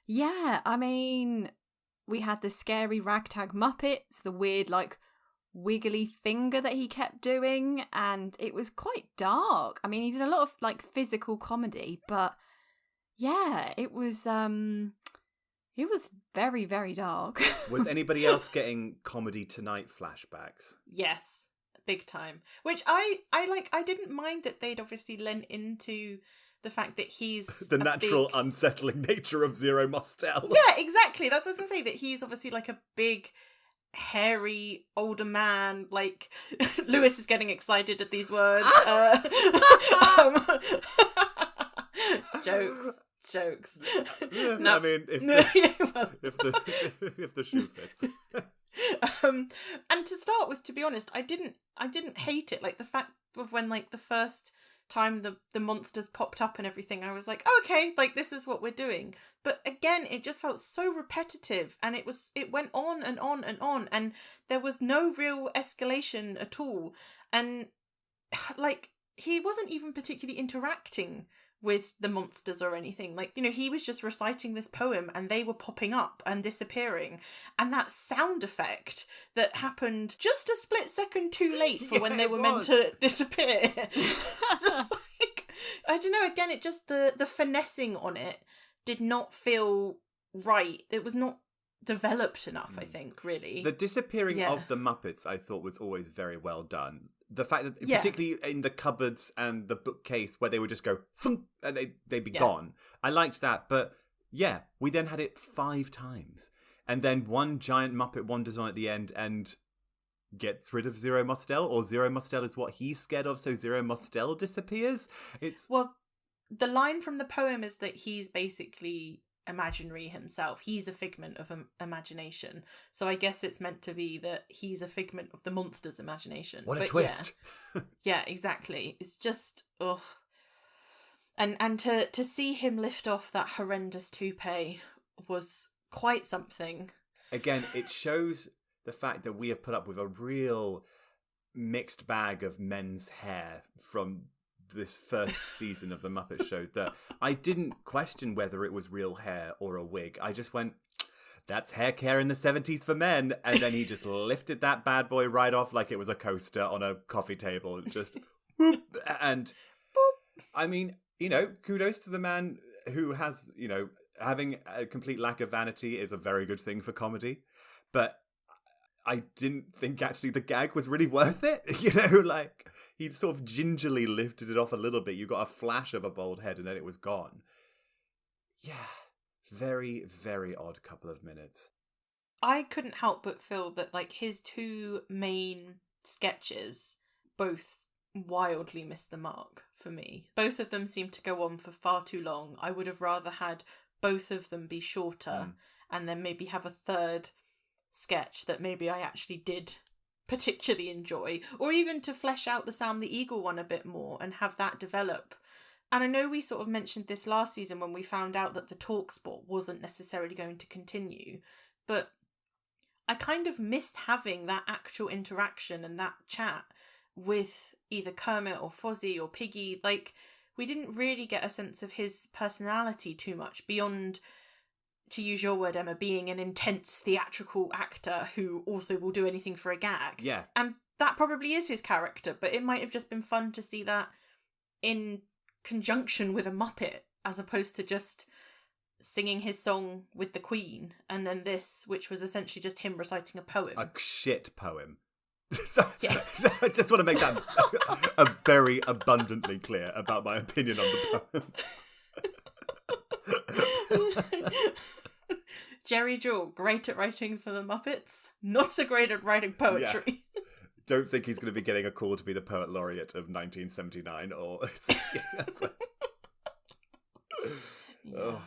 Yeah, I mean, we had the scary ragtag Muppets, the weird, like, wiggly finger that he kept doing, and it was quite dark. I mean, he did a lot of, like, physical comedy, but yeah, it was very, very dark. Was anybody else getting Comedy Tonight flashbacks? Yes, big time. Which I like. I didn't mind that they'd obviously lent into the fact that he's The natural unsettling nature of Zero Mostel. Yeah, exactly. That's what I was gonna say. That he's obviously like a big, hairy older man. Like Lewis is getting excited at these words. Jokes. I mean, if the shoe fits. And to start with, to be honest, I didn't hate it. Like the fact of when like the first time the monsters popped up and everything, I was like, oh, okay, like this is what we're doing. But again, it just felt so repetitive, and it went on and on and on, and there was no real escalation at all. And like he wasn't even particularly interacting with the monsters or anything. Like, you know, he was just reciting this poem and they were popping up and disappearing, and that sound effect that happened just a split second too late for when they were meant to disappear. It's just like, I don't know, again, it just the finessing on it did not feel right. It was not developed enough, I think, really. The disappearing of the Muppets I thought was always very well done. The fact that, particularly in the cupboards and the bookcase where they would just go thump, and they'd be gone. I liked that, but yeah, we then had it 5 times. And then one giant Muppet wanders on at the end and gets rid of Zero Mostel, or Zero Mostel is what he's scared of, so Zero Mostel disappears. Well, the line from the poem is that he's basically imaginary himself. He's a figment of imagination. So I guess it's meant to be that he's a figment of the monster's imagination. What a twist. Yeah, exactly. It's just, ugh. And to see him lift off that horrendous toupee was quite something. Again, it shows the fact that we have put up with a real mixed bag of men's hair from this first season of the Muppet Show, that I didn't question whether it was real hair or a wig. I just went, that's hair care in the 70s for men. And then he just lifted that bad boy right off like it was a coaster on a coffee table. Just whoop, and boop. I mean, you know, kudos to the man who has, you know, having a complete lack of vanity is a very good thing for comedy. But I didn't think actually the gag was really worth it. You know, like, he sort of gingerly lifted it off a little bit. You got a flash of a bald head and then it was gone. Yeah, very, very odd couple of minutes. I couldn't help but feel that, like, his 2 main sketches both wildly missed the mark for me. Both of them seemed to go on for far too long. I would have rather had both of them be shorter and then maybe have a third sketch that maybe I actually did particularly enjoy, or even to flesh out the Sam the Eagle one a bit more and have that develop. And I know we sort of mentioned this last season when we found out that the talk spot wasn't necessarily going to continue, but I kind of missed having that actual interaction and that chat with either Kermit or Fozzie or Piggy. Like, we didn't really get a sense of his personality too much beyond, to use your word, Emma, being an intense theatrical actor who also will do anything for a gag. Yeah. And that probably is his character, but it might have just been fun to see that in conjunction with a Muppet, as opposed to just singing his song with the Queen, and then this, which was essentially just him reciting a poem. A shit poem. So I just want to make that very abundantly clear about my opinion on the poem. Jerry Jewell, great at writing for the Muppets, not so great at writing poetry. Yeah. Don't think he's going to be getting a call to be the poet laureate of 1979 or... Yeah. Oh.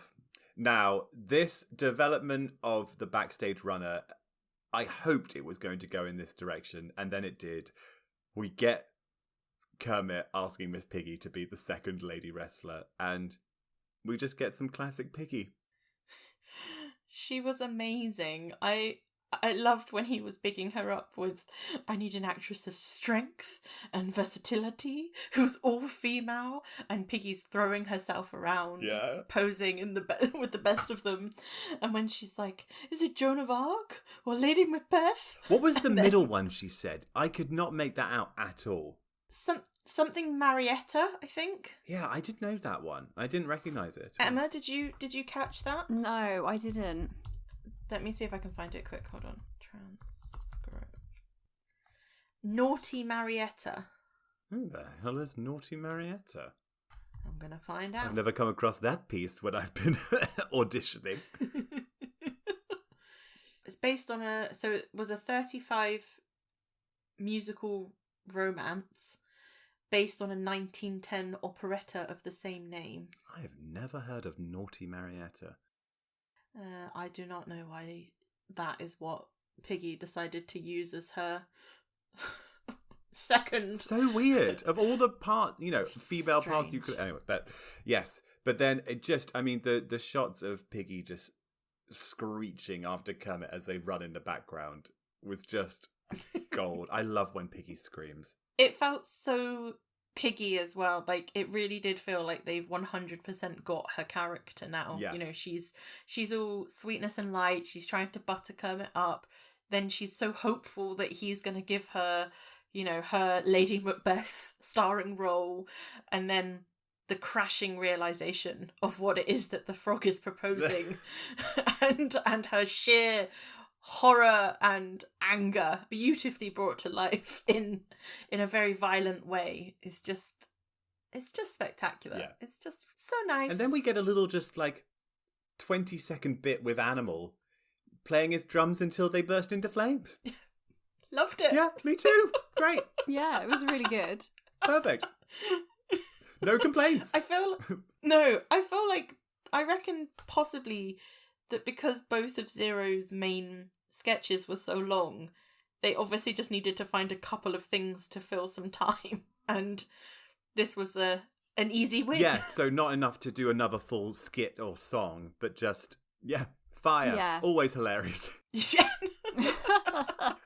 Now, this development of the backstage runner, I hoped it was going to go in this direction, and then it did. We get Kermit asking Miss Piggy to be the second lady wrestler, and we just get some classic Piggy. She was amazing. I loved when he was bigging her up with, I need an actress of strength and versatility who's all female, and Piggy's throwing herself around, posing in with the best of them. And when she's like, is it Joan of Arc or Lady Macbeth? What was the middle one she said? I could not make that out at all. Something Marietta, I think. Yeah, I did know that one. I didn't recognise it. Emma, did you catch that? No, I didn't. Let me see if I can find it quick. Hold on. Transcript. Naughty Marietta. Who the hell is Naughty Marietta? I'm going to find out. I've never come across that piece when I've been auditioning. It's based on so it was a 35 musical romance based on a 1910 operetta of the same name. I have never heard of Naughty Marietta. I do not know why that is what Piggy decided to use as her second. So weird. Of all the parts, female parts you Strange. could... Anyway, but yes. But then it just, the shots of Piggy just screeching after Kermit as they run in the background was just gold. I love when Piggy screams. It felt so Piggy as well. Like, it really did feel like they've 100% got her character now. Yeah. She's all sweetness and light. She's trying to butter Kermit up. Then she's so hopeful that he's going to give her, her Lady Macbeth starring role. And then the crashing realization of what it is that the frog is proposing and her sheer horror and anger beautifully brought to life in a very violent way is just, it's just spectacular. Yeah. It's just so nice. And then we get a little just 20-second bit with Animal playing his drums until they burst into flames. Loved it. Yeah, me too. Great. Yeah, it was really good. Perfect. No complaints. I feel like I reckon possibly that because both of Zero's main sketches were so long, they obviously just needed to find a couple of things to fill some time, and this was an easy win. Yeah, so not enough to do another full skit or song, but just, fire. Yeah. Always hilarious.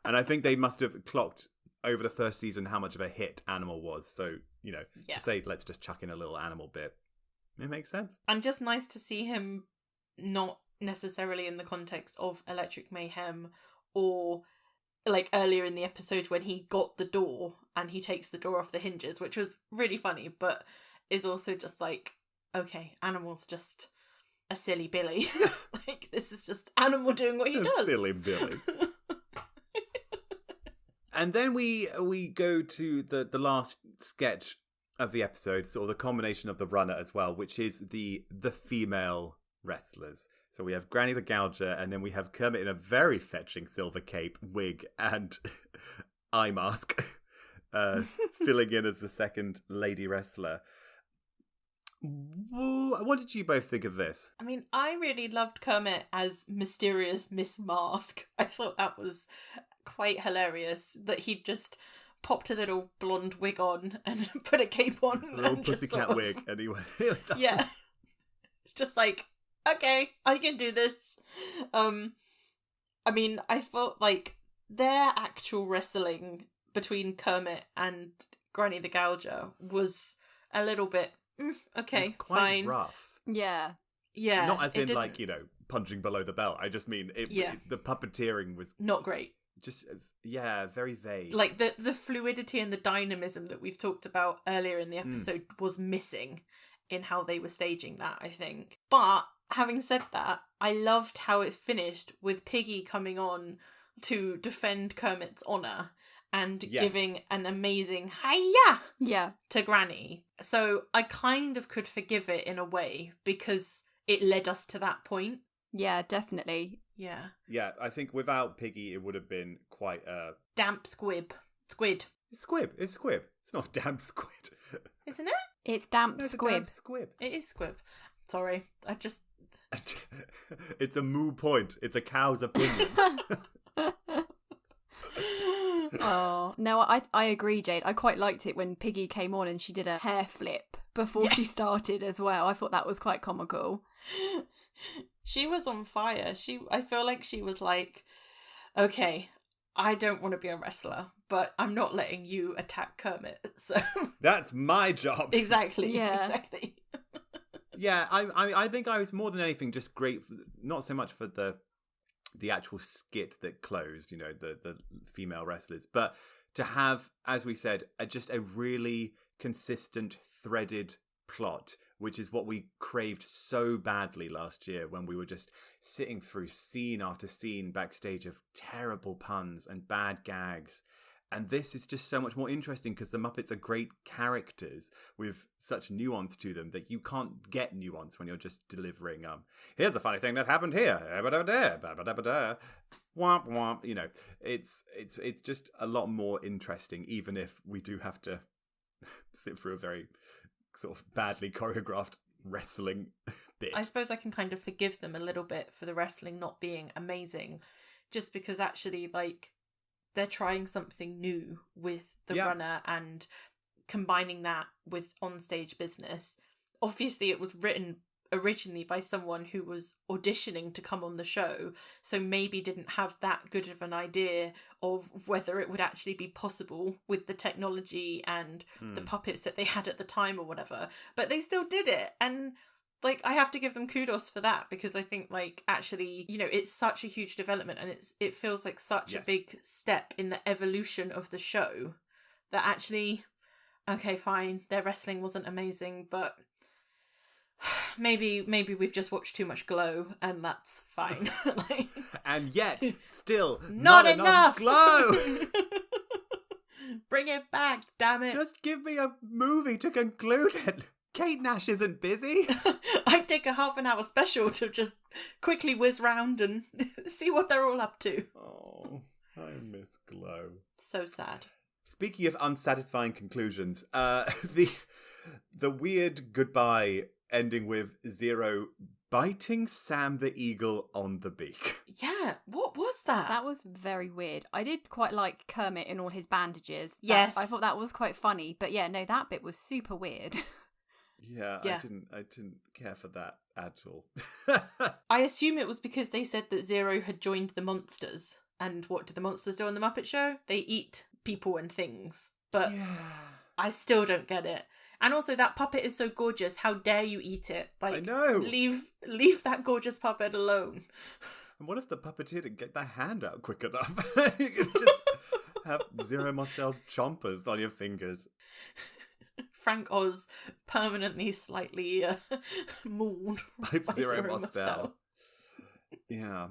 And I think they must have clocked over the first season how much of a hit Animal was, so, to say, let's just chuck in a little Animal bit, it makes sense. And just nice to see him not necessarily in the context of Electric Mayhem or like earlier in the episode when he got the door and he takes the door off the hinges, which was really funny, but is also just like, okay, Animal's just a silly Billy. Like, this is just Animal doing what he does. Silly Billy. And then we go to the last sketch of the episode, sort of the combination of the runner as well, which is the female wrestlers. So we have Granny the Gouger, and then we have Kermit in a very fetching silver cape, wig, and eye mask, filling in as the second lady wrestler. What did you both think of this? I mean, I really loved Kermit as mysterious Miss Mask. I thought that was quite hilarious that he'd just popped a little blonde wig on and put a cape on. A little and just pussycat sort of, wig, anyway. Yeah. It's just like, okay, I can do this. I mean, I felt like their actual wrestling between Kermit and Granny the Gouger was a little bit, okay, It's quite fine. rough. Yeah. Yeah. Not as it in, didn't- like, punching below the belt. I just mean Yeah. the puppeteering was Not great. just, very vague. Like, the fluidity and the dynamism that we've talked about earlier in the episode was missing in how they were staging that, I think. But, having said that, I loved how it finished with Piggy coming on to defend Kermit's honour and Yes. giving an amazing hiya Yeah. to Granny. So I kind of could forgive it in a way because it led us to that point. Yeah, definitely. Yeah. Yeah, I think without Piggy, it would have been quite a... Damp squid. Squid. It's squib. It's squib. It's not damn squid. Isn't it? It's damp No, it's a squib. damn squib. It is squib. Sorry. I just... It's a moo point. It's a cow's opinion. Oh no, I agree, Jade. I quite liked it when Piggy came on and she did a hair flip before she started as well. I thought that was quite comical. She was on fire. I feel like she was like, okay, I don't want to be a wrestler, but I'm not letting you attack Kermit. So That's my job. exactly. Yeah. Exactly. Yeah, I think I was more than anything just great, not so much for the actual skit that closed, the female wrestlers, but to have, as we said, just a really consistent, threaded plot, which is what we craved so badly last year when we were just sitting through scene after scene backstage of terrible puns and bad gags. And this is just so much more interesting because the Muppets are great characters with such nuance to them that you can't get nuance when you're just delivering, here's a funny thing that happened here. Womp womp. It's just a lot more interesting, even if we do have to sit through a very sort of badly choreographed wrestling bit. I suppose I can kind of forgive them a little bit for the wrestling not being amazing, just because actually, like, they're trying something new with the runner and combining that with onstage business. Obviously, it was written originally by someone who was auditioning to come on the show, so maybe didn't have that good of an idea of whether it would actually be possible with the technology and the puppets that they had at the time or whatever. But they still did it, and like, I have to give them kudos for that, because I think, like, actually, it's such a huge development, and it feels like such a big step in the evolution of the show that actually, okay, fine, their wrestling wasn't amazing, but maybe we've just watched too much Glow, and that's fine. Like, and yet, still, not enough Glow! Bring it back, damn it. Just give me a movie to conclude it. Kate Nash isn't busy. I'd take a half an hour special to just quickly whiz round and see what they're all up to. Oh, I miss Glow. So sad. Speaking of unsatisfying conclusions, the weird goodbye ending with Zero biting Sam the Eagle on the beak. Yeah, what was that? That was very weird. I did quite like Kermit in all his bandages. Yes. I thought that was quite funny. But yeah, no, that bit was super weird. Yeah. Yeah. I didn't care for that at all. I assume it was because they said that Zero had joined the monsters. And what did the monsters do on the Muppet Show? They eat people and things. But yeah. I still don't get it. And also, that puppet is so gorgeous. How dare you eat it? Like, I know. Leave that gorgeous puppet alone. And what if the puppeteer didn't get their hand out quick enough? You could just have Zero Mostel's chompers on your fingers. Frank Oz permanently slightly mauled By Zero Mostel. Yeah.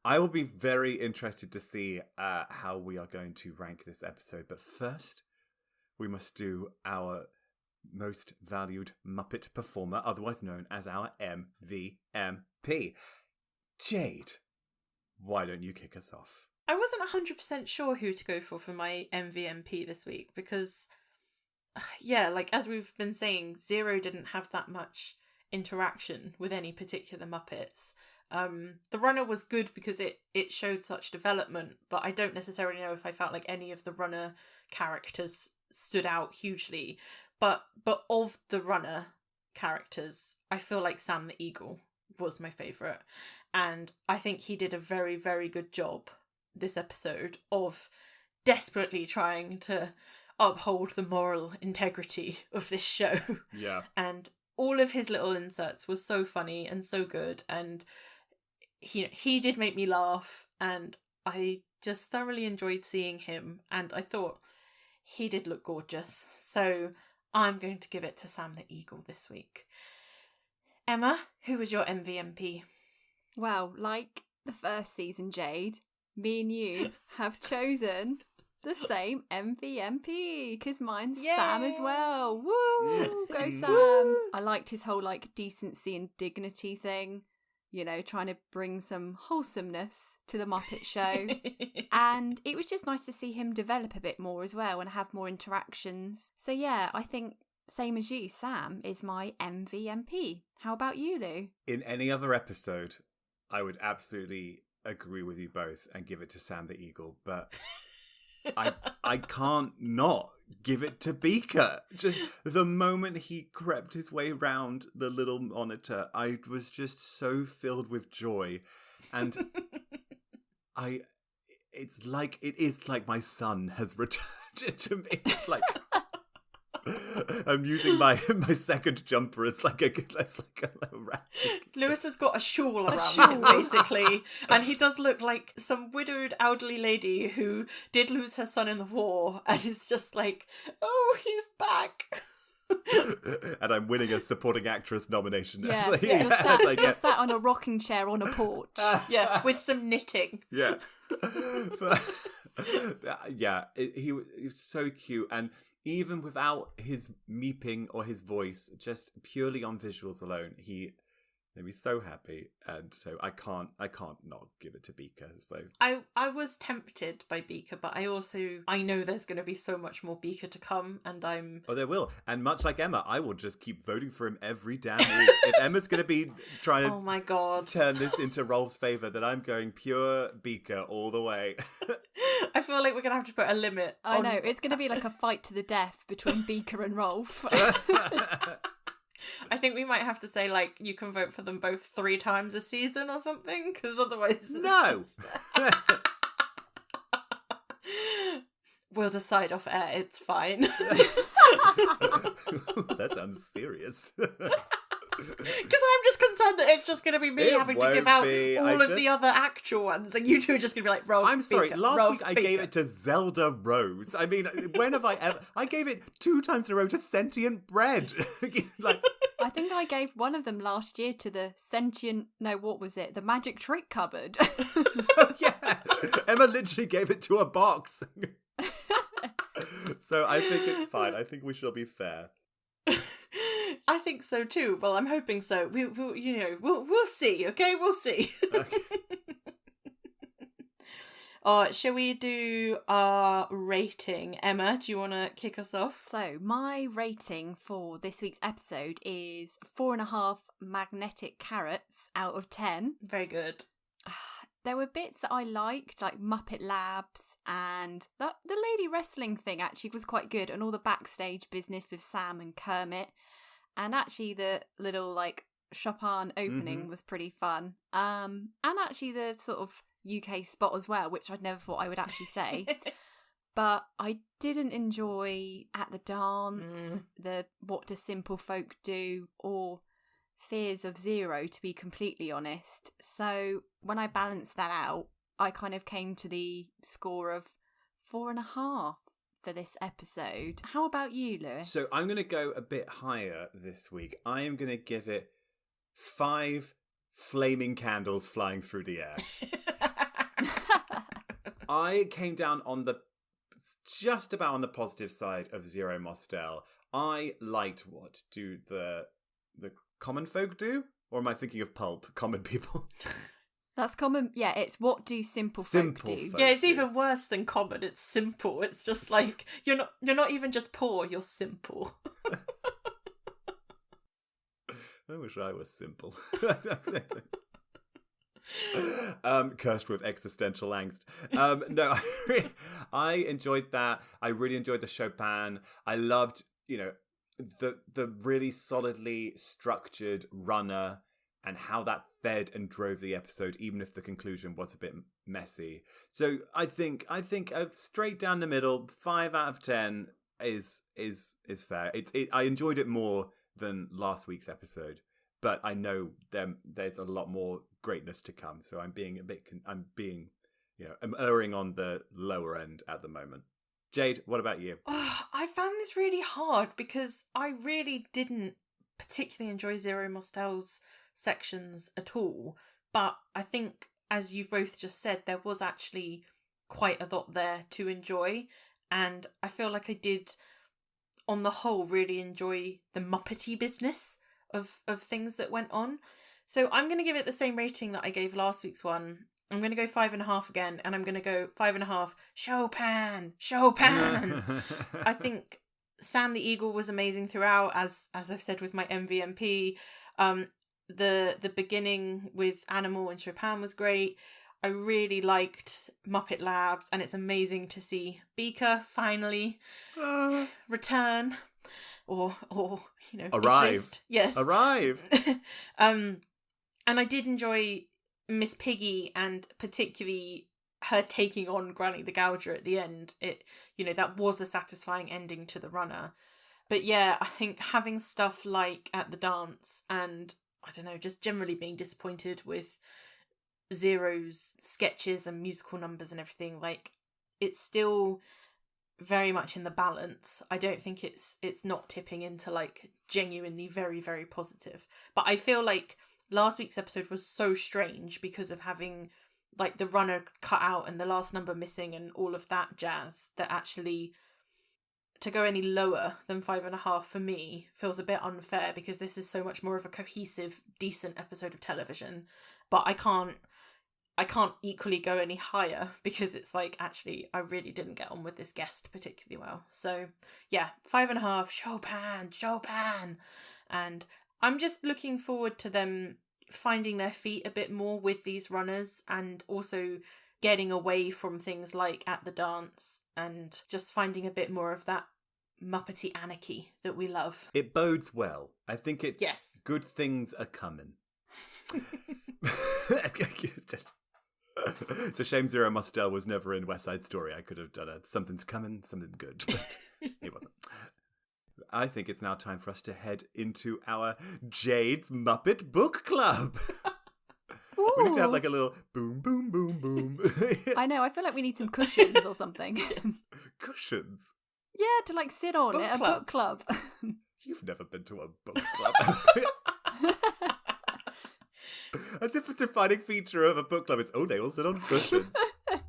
I will be very interested to see how we are going to rank this episode. But first, we must do our most valued Muppet performer, otherwise known as our MVMP. Jade, why don't you kick us off? I wasn't 100% sure who to go for my MVMP this week, because yeah, like as we've been saying, Zero didn't have that much interaction with any particular Muppets. The runner was good because it showed such development, but I don't necessarily know if I felt like any of the runner characters stood out hugely. But of the runner characters, I feel like Sam the Eagle was my favourite. And I think he did a very, very good job this episode of desperately trying to uphold the moral integrity of this show. Yeah. And all of his little inserts were so funny and so good, and he did make me laugh, and I just thoroughly enjoyed seeing him, and I thought he did look gorgeous. So I'm going to give it to Sam the Eagle this week. Emma, who was your MVMP? Well, like the first season, Jade, me and you have chosen the same MVMP, because mine's Sam as well. Woo! Go Sam! I liked his whole like decency and dignity thing, you know, trying to bring some wholesomeness to the Muppet Show. And it was just nice to see him develop a bit more as well and have more interactions. So yeah, I think same as you, Sam is my MVMP. How about you, Lou? In any other episode, I would absolutely agree with you both and give it to Sam the Eagle, but I can't not give it to Beaker. Just the moment he crept his way round the little monitor, I was just so filled with joy. And it is like my son has returned to me. Like I'm using my second jumper as like a wrap. Lewis has got a shawl around him, basically, and he does look like some widowed elderly lady who did lose her son in the war, and is just like, oh, he's back. And I'm winning a supporting actress nomination. Yeah, you're sat on a rocking chair on a porch. Yeah, with some knitting. Yeah. But, yeah, he was so cute, and even without his meeping or his voice, just purely on visuals alone, he made me so happy, and so I can't not give it to Beaker. So I was tempted by Beaker, but I know there's going to be so much more Beaker to come, and there will, and much like Emma, I will just keep voting for him every damn week. If Emma's going to be trying to oh my god turn this into Rolf's favour, then I'm going pure Beaker all the way. I feel like we're going to have to put a limit. I know, it's going to be like a fight to the death between Beaker and Rolf. I think we might have to say, like, you can vote for them both 3 times a season or something, because otherwise... No! We'll decide off air, it's fine. That sounds serious. Because I'm just concerned that it's just going to be me having to give out all of the other actual ones, and you two are just going to be like, Rolf, I'm sorry, Beaker, last Rolf, week I Beaker. gave it to Zelda Rose. I mean, when have I ever... I gave it 2 times in a row to Sentient Bread. Like... I think I gave one of them last year to the the Magic Trick Cupboard. Oh, yeah. Emma literally gave it to a box. So I think it's fine. I think we shall be fair. I think so too. Well, I'm hoping so. We'll see. Okay, we'll see. Okay. Shall we do our rating? Emma, do you want to kick us off? So my rating for this week's episode is 4.5 magnetic carrots out of 10. Very good. There were bits that I liked, like Muppet Labs, and the lady wrestling thing actually was quite good, and all the backstage business with Sam and Kermit. And actually the little, like, Chopin opening was pretty fun. And actually the sort of UK spot as well, which I'd never thought I would actually say. But I didn't enjoy At the Dance, the What Do Simple Folk Do, or Fears of Zero, to be completely honest. So when I balanced that out, I kind of came to the score of 4.5 for this episode. How about you, Lewis? So I'm going to go a bit higher this week. I am going to give it 5 flaming candles flying through the air. I came down just about on the positive side of Zero Mostel. I liked what do the common folk do? Or am I thinking of pulp, common people? That's common. Yeah, it's what do simple folk do. Yeah, it's even worse than common. It's simple. It's just like you're not even just poor. You're simple. I wish I was simple. Cursed with existential angst. No, I enjoyed that. I really enjoyed the Chopin. I loved, the really solidly structured runner and how that fed and drove the episode, even if the conclusion was a bit messy. So I think a straight down the middle 5 out of 10 is fair. I enjoyed it more than last week's episode, but I know there's a lot more greatness to come. So I'm erring on the lower end at the moment. Jade, what about you? I found this really hard because I really didn't particularly enjoy Zero Mostel's sections at all. But I think, as you've both just said, there was actually quite a lot there to enjoy. And I feel like I did, on the whole, really enjoy the Muppety business of things that went on. So I'm going to give it the same rating that I gave last week's one. I'm going to go 5.5 again, and I'm going to go 5.5 Chopin. I think Sam the Eagle was amazing throughout, as I've said with my MVMP. The beginning with Animal and Chopin was great. I really liked Muppet Labs, and it's amazing to see Beaker finally return or arrive. Exist. Yes, arrive. And I did enjoy Miss Piggy, and particularly her taking on Granny the Gouger at the end. That was a satisfying ending to the runner. But yeah, I think having stuff like at the dance, and I don't know, just generally being disappointed with Zero's sketches and musical numbers and everything, like, it's still very much in the balance. I don't think it's not tipping into like genuinely very, very positive. But I feel like last week's episode was so strange because of having like the runner cut out and the last number missing and all of that jazz, that actually to go any lower than 5.5 for me feels a bit unfair, because this is so much more of a cohesive, decent episode of television. But I can't equally go any higher because it's like, actually, I really didn't get on with this guest particularly well. So yeah, 5.5 Chopin. And I'm just looking forward to them finding their feet a bit more with these runners, and also getting away from things like at the dance, and just finding a bit more of that Muppety anarchy that we love. It bodes well. I think it's yes. Good things are coming. It's a shame Zero Mostel was never in West Side Story. I could have done something's coming, something good, but it wasn't. I think it's now time for us to head into our Jade's Muppet Book Club. We need to have like a little boom, boom, boom, boom. I know, I feel like we need some cushions or something. Cushions? Yeah, to like sit on at a book club. You've never been to a book club. As if a defining feature of a book club is, they all sit on cushions.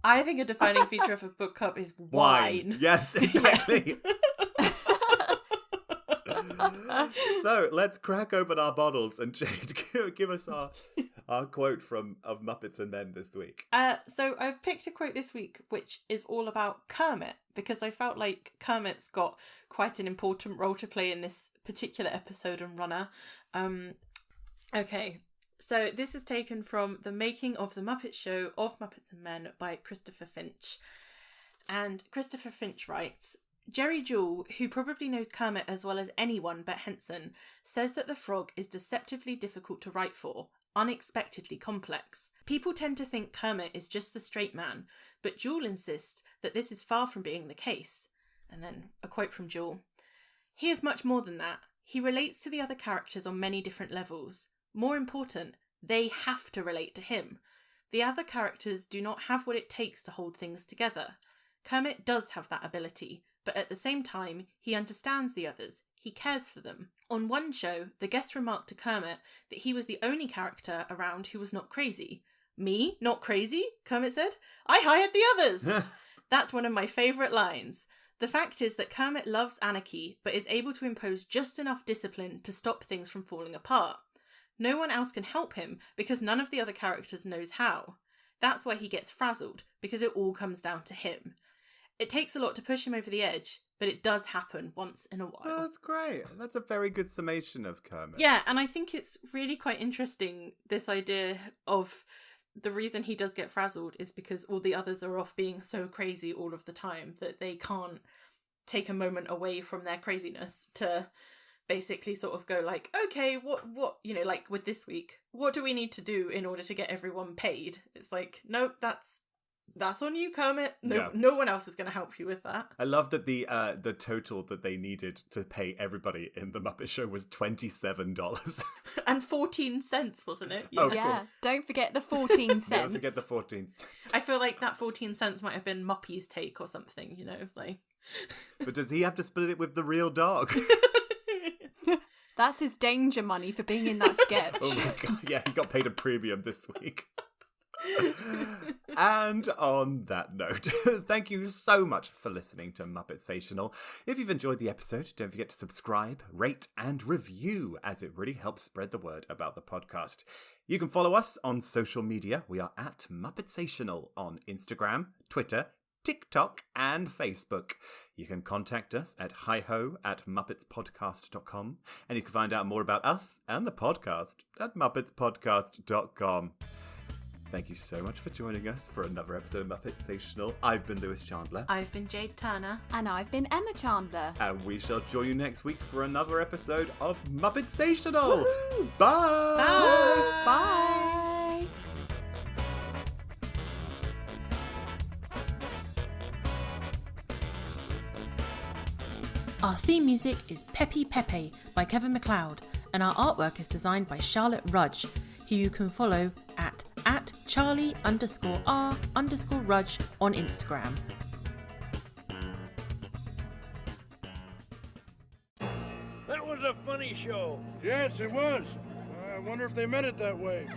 I think a defining feature of a book club is wine. Yes, exactly. So let's crack open our bottles, and Jade, give us our quote of Muppets and Men this week. So I've picked a quote this week which is all about Kermit, because I felt like Kermit's got quite an important role to play in this particular episode and runner. Okay, so this is taken from The Making of the Muppet Show of Muppets and Men by Christopher Finch. And Christopher Finch writes, Jerry Jewell, who probably knows Kermit as well as anyone but Henson, says that the frog is deceptively difficult to write for, unexpectedly complex. People tend to think Kermit is just the straight man, but Jewell insists that this is far from being the case. And then a quote from Jewell. He is much more than that. He relates to the other characters on many different levels. More important, they have to relate to him. The other characters do not have what it takes to hold things together. Kermit does have that ability, but at the same time, he understands the others. He cares for them. On one show, the guest remarked to Kermit that he was the only character around who was not crazy. Me? Not crazy? Kermit said. I hired the others! That's one of my favourite lines. The fact is that Kermit loves anarchy, but is able to impose just enough discipline to stop things from falling apart. no one else can help him because none of the other characters knows how. That's why he gets frazzled, because it all comes down to him. It takes a lot to push him over the edge, but it does happen once in a while. Oh, that's great. That's a very good summation of Kermit. Yeah, and I think it's really quite interesting, this idea of the reason he does get frazzled is because all the others are off being so crazy all of the time that they can't take a moment away from their craziness to basically sort of go like, okay, what, like with this week, what do we need to do in order to get everyone paid? It's like, nope, that's on you, Kermit. No one else is going to help you with that. I love that the total that they needed to pay everybody in the Muppet Show was $27. And 14 cents, wasn't it? Oh, yeah, don't forget the 14 cents. Don't forget the 14 cents. I feel like that 14 cents might have been Moppy's take or something, like. But does he have to split it with the real dog? That's his danger money for being in that sketch. Oh my god, yeah, he got paid a premium this week. And on that note, thank you so much for listening to Muppetsational. If you've enjoyed the episode, don't forget to subscribe, rate, and review, as it really helps spread the word about the podcast. You can follow us on social media. We are at Muppetsational on Instagram, Twitter, TikTok, and Facebook. You can contact us at hiho@muppetspodcast.com, and you can find out more about us and the podcast at muppetspodcast.com. Thank you so much for joining us for another episode of Muppetsational. I've been Lewis Chandler. I've been Jade Turner. And I've been Emma Chandler. And we shall join you next week for another episode of Muppetsational. Woo-hoo! Bye! Bye! Bye! Our theme music is Peppy Pepe by Kevin MacLeod, and our artwork is designed by Charlotte Rudge, who you can follow at Charlie_R_Rudge on Instagram. That was a funny show. Yes, it was. I wonder if they meant it that way.